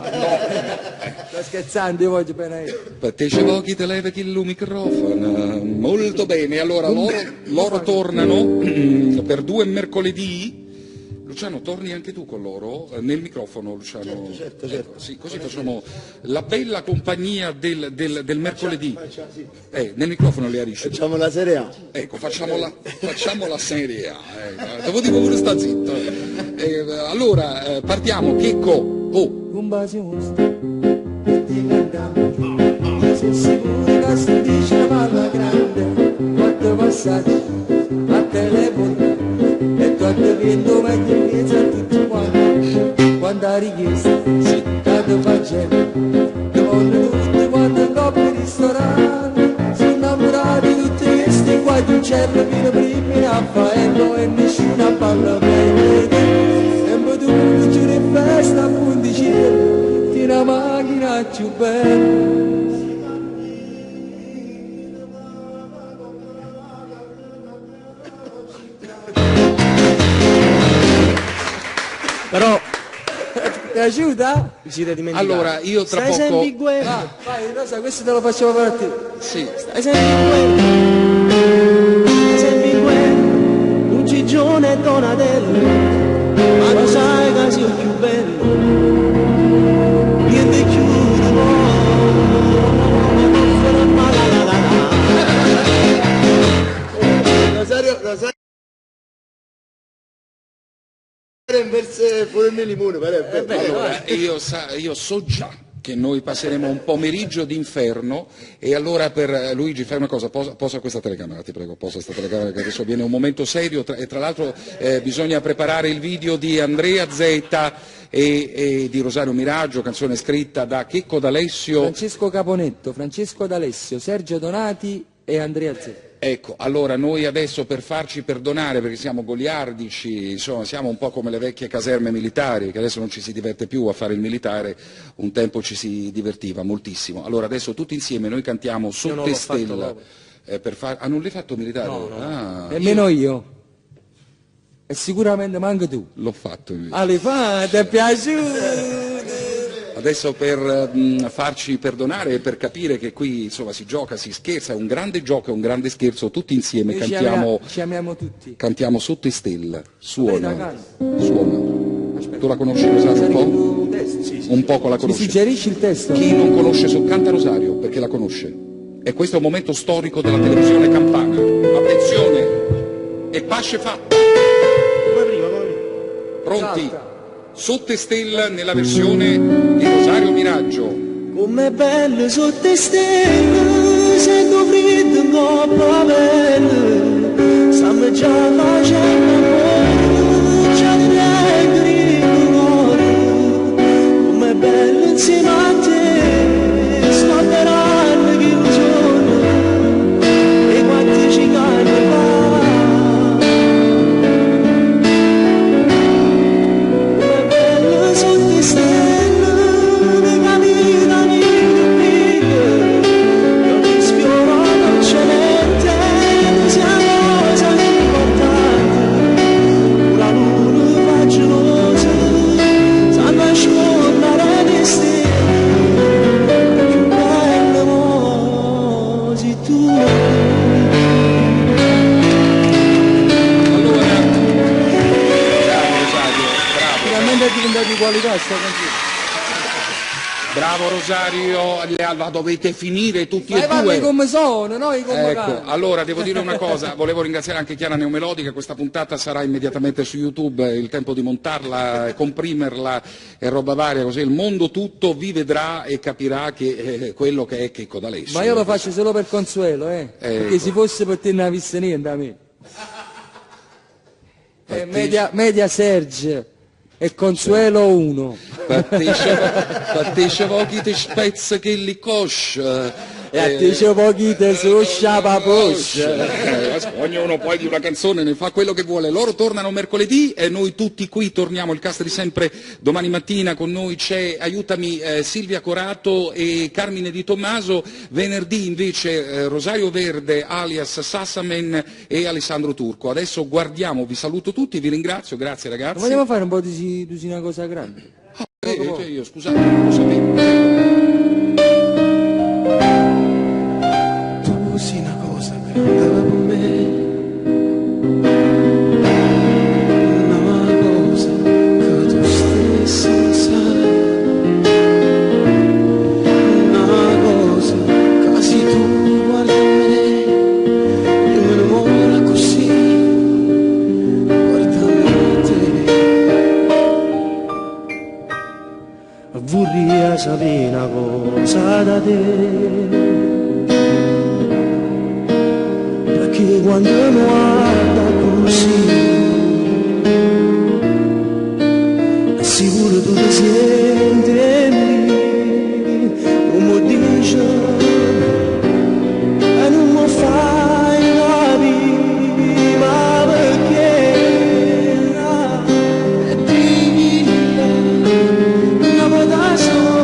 Speaker 3: scherzando, io voglio bene io.
Speaker 2: Per te c'è pochi te levi il microfono. Molto bene, allora loro tornano per 2 mercoledì. Luciano, torni anche tu con loro? Nel microfono, Luciano.
Speaker 8: Certo.
Speaker 2: Ecco, sì, così facciamo la bella compagnia del mercoledì. Nel microfono le arisce.
Speaker 8: Facciamo la Serie A.
Speaker 2: Ecco, facciamo la Serie A. Devo dire pure sta zitto. Allora, partiamo. Checco.
Speaker 3: Un bacio ti cantiamo, sei sicuro che si dice la palla grande, 4 passaggi a telefono. E tu hai vinto meglio in piazza a tutti quanti, quando ha richiesto, che ti facendo, ti voglio tutti quanti in coppia di ristorante, sono innamorati tutti questi qua di un cerro fino prima in affaello e nessuno balla bene, e poi tu mi giuri in festa a Ponticello, ti una macchina più bella.
Speaker 5: Però
Speaker 3: ti aiuta?
Speaker 5: mi siete dimenticati.
Speaker 2: Allora, io tra
Speaker 5: Stai sempre
Speaker 2: poco.
Speaker 5: in guerra.
Speaker 3: Ah, vai, Rosa, questo te lo facciamo per te.
Speaker 2: Sì.
Speaker 5: Stai sempre in guerra. Stai sempre in guerra. Un cigione e Donatello. Ma lo sai che sei più bello. Niente chiude
Speaker 8: Rosario inverse pure il mio limone,
Speaker 2: Allora, io so già che noi passeremo un pomeriggio d'inferno, e allora per Luigi fai una cosa, posa questa telecamera, ti prego, posa questa telecamera, che adesso viene un momento serio, e tra l'altro bisogna preparare il video di Andrea Zeta e di Rosario Miraggio, canzone scritta da Checco D'Alessio,
Speaker 3: Francesco Caponetto, Francesco D'Alessio, Sergio Donati e Andrea Zeta.
Speaker 2: Ecco, allora noi adesso, per farci perdonare, perché siamo goliardici, insomma siamo un po' come le vecchie caserme militari, che adesso non ci si diverte più a fare il militare, un tempo ci si divertiva moltissimo. Allora adesso tutti insieme noi cantiamo Sotto Stella. Non l'hai fatto militare?
Speaker 5: No.
Speaker 3: Nemmeno io. E sicuramente manca tu.
Speaker 2: L'ho fatto invece.
Speaker 3: Ali fa, ti è piaciuto?
Speaker 2: Adesso per farci perdonare e per capire che qui insomma si gioca, si scherza, è un grande gioco, è un grande scherzo, tutti insieme
Speaker 3: Ci amiamo tutti.
Speaker 2: cantiamo Sotto Stella. Suona.
Speaker 3: Aspetta.
Speaker 2: Tu la conosci, Rosario, un po'?
Speaker 3: Sì.
Speaker 2: Un poco la
Speaker 3: Mi
Speaker 2: conosci.
Speaker 3: suggerisci il testo?
Speaker 2: Chi non conosce canta Rosario perché la conosce. E questo è un momento storico della televisione campana. Attenzione! E pasce fatta. Pronti?
Speaker 3: Salta.
Speaker 2: Sotto Stella nella versione di Rosario Miraggio.
Speaker 6: Com'è bello sotto stelle, sento freddo in coppa bella, stiamo già facendo amore, già divento ricolore. Com'è bello insieme a te, sto sperando che un giorno, e quanti ci cani fa. Com'è bello sotto stelle, di capitani più piccoli, non ti sfioro dolcemente, siamo cose importanti, una luna facciosa, sanno asciugare le stelle, più bello mo sei tu.
Speaker 2: Allora, bravo Rosario, bravo.
Speaker 3: Finalmente è diventato di qualità sta canzone.
Speaker 2: Bravo Rosario, la dovete finire tutti e
Speaker 1: Parli
Speaker 2: due.
Speaker 1: come sono, noi come
Speaker 2: Ecco,
Speaker 1: canto.
Speaker 2: allora devo dire una cosa, volevo ringraziare anche Chiara Neomelodica, questa puntata sarà immediatamente su YouTube, il tempo di montarla, comprimerla e roba varia, così il mondo tutto vi vedrà e capirà che quello che è Checco D'Alessio.
Speaker 1: Ma io lo faccio solo per consuelo, perché se fosse per te non avesse niente a me. Media Serge e Consuelo 1.
Speaker 2: Fattisce pochi te spezza che li coscia.
Speaker 1: E a te c'è pochi te su sciapaposcia.
Speaker 2: Ognuno poi di una canzone ne fa quello che vuole. Loro tornano mercoledì e noi tutti qui torniamo, il cast di sempre domani mattina. Con noi c'è, aiutami, Silvia Corato e Carmine Di Tommaso. Venerdì invece Rosario Verde alias Sassamen e Alessandro Turco. Adesso guardiamo, vi saluto tutti, vi ringrazio, grazie ragazzi.
Speaker 1: Vogliamo fare un po' di una cosa grande?
Speaker 2: Io scusate, non lo sapevo.
Speaker 4: Tu sei una cosa grande per me, una cosa che tu stesso non sai, una cosa che se tu guardi a me, io me ne muoio così, guardando te. Vorrei sapere una cosa da te, perché quando mi guarda così è sicuro tu ti senti non mi dici e non mi fai capire ma perché è divina una volta sola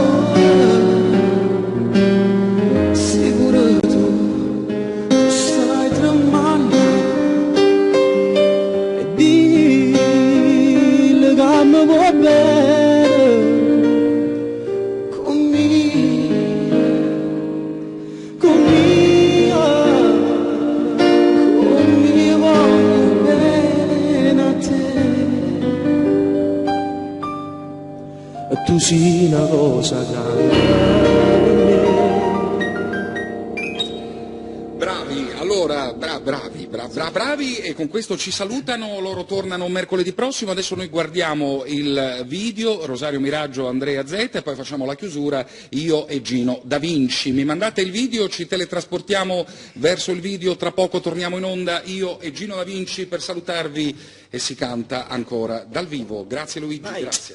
Speaker 4: sicuro tu stai tremando e dille che mi vuoi bene con me voglio bene a te e tu sei una cosa grande per me.
Speaker 2: Bravi, allora, bravi e con questo ci salutano, loro tornano mercoledì prossimo, adesso noi guardiamo il video, Rosario Miraggio, Andrea Zeta e poi facciamo la chiusura io e Gino Da Vinci. Mi mandate il video, ci teletrasportiamo verso il video, tra poco torniamo in onda io e Gino Da Vinci per salutarvi e si canta ancora dal vivo. Grazie Luigi, grazie.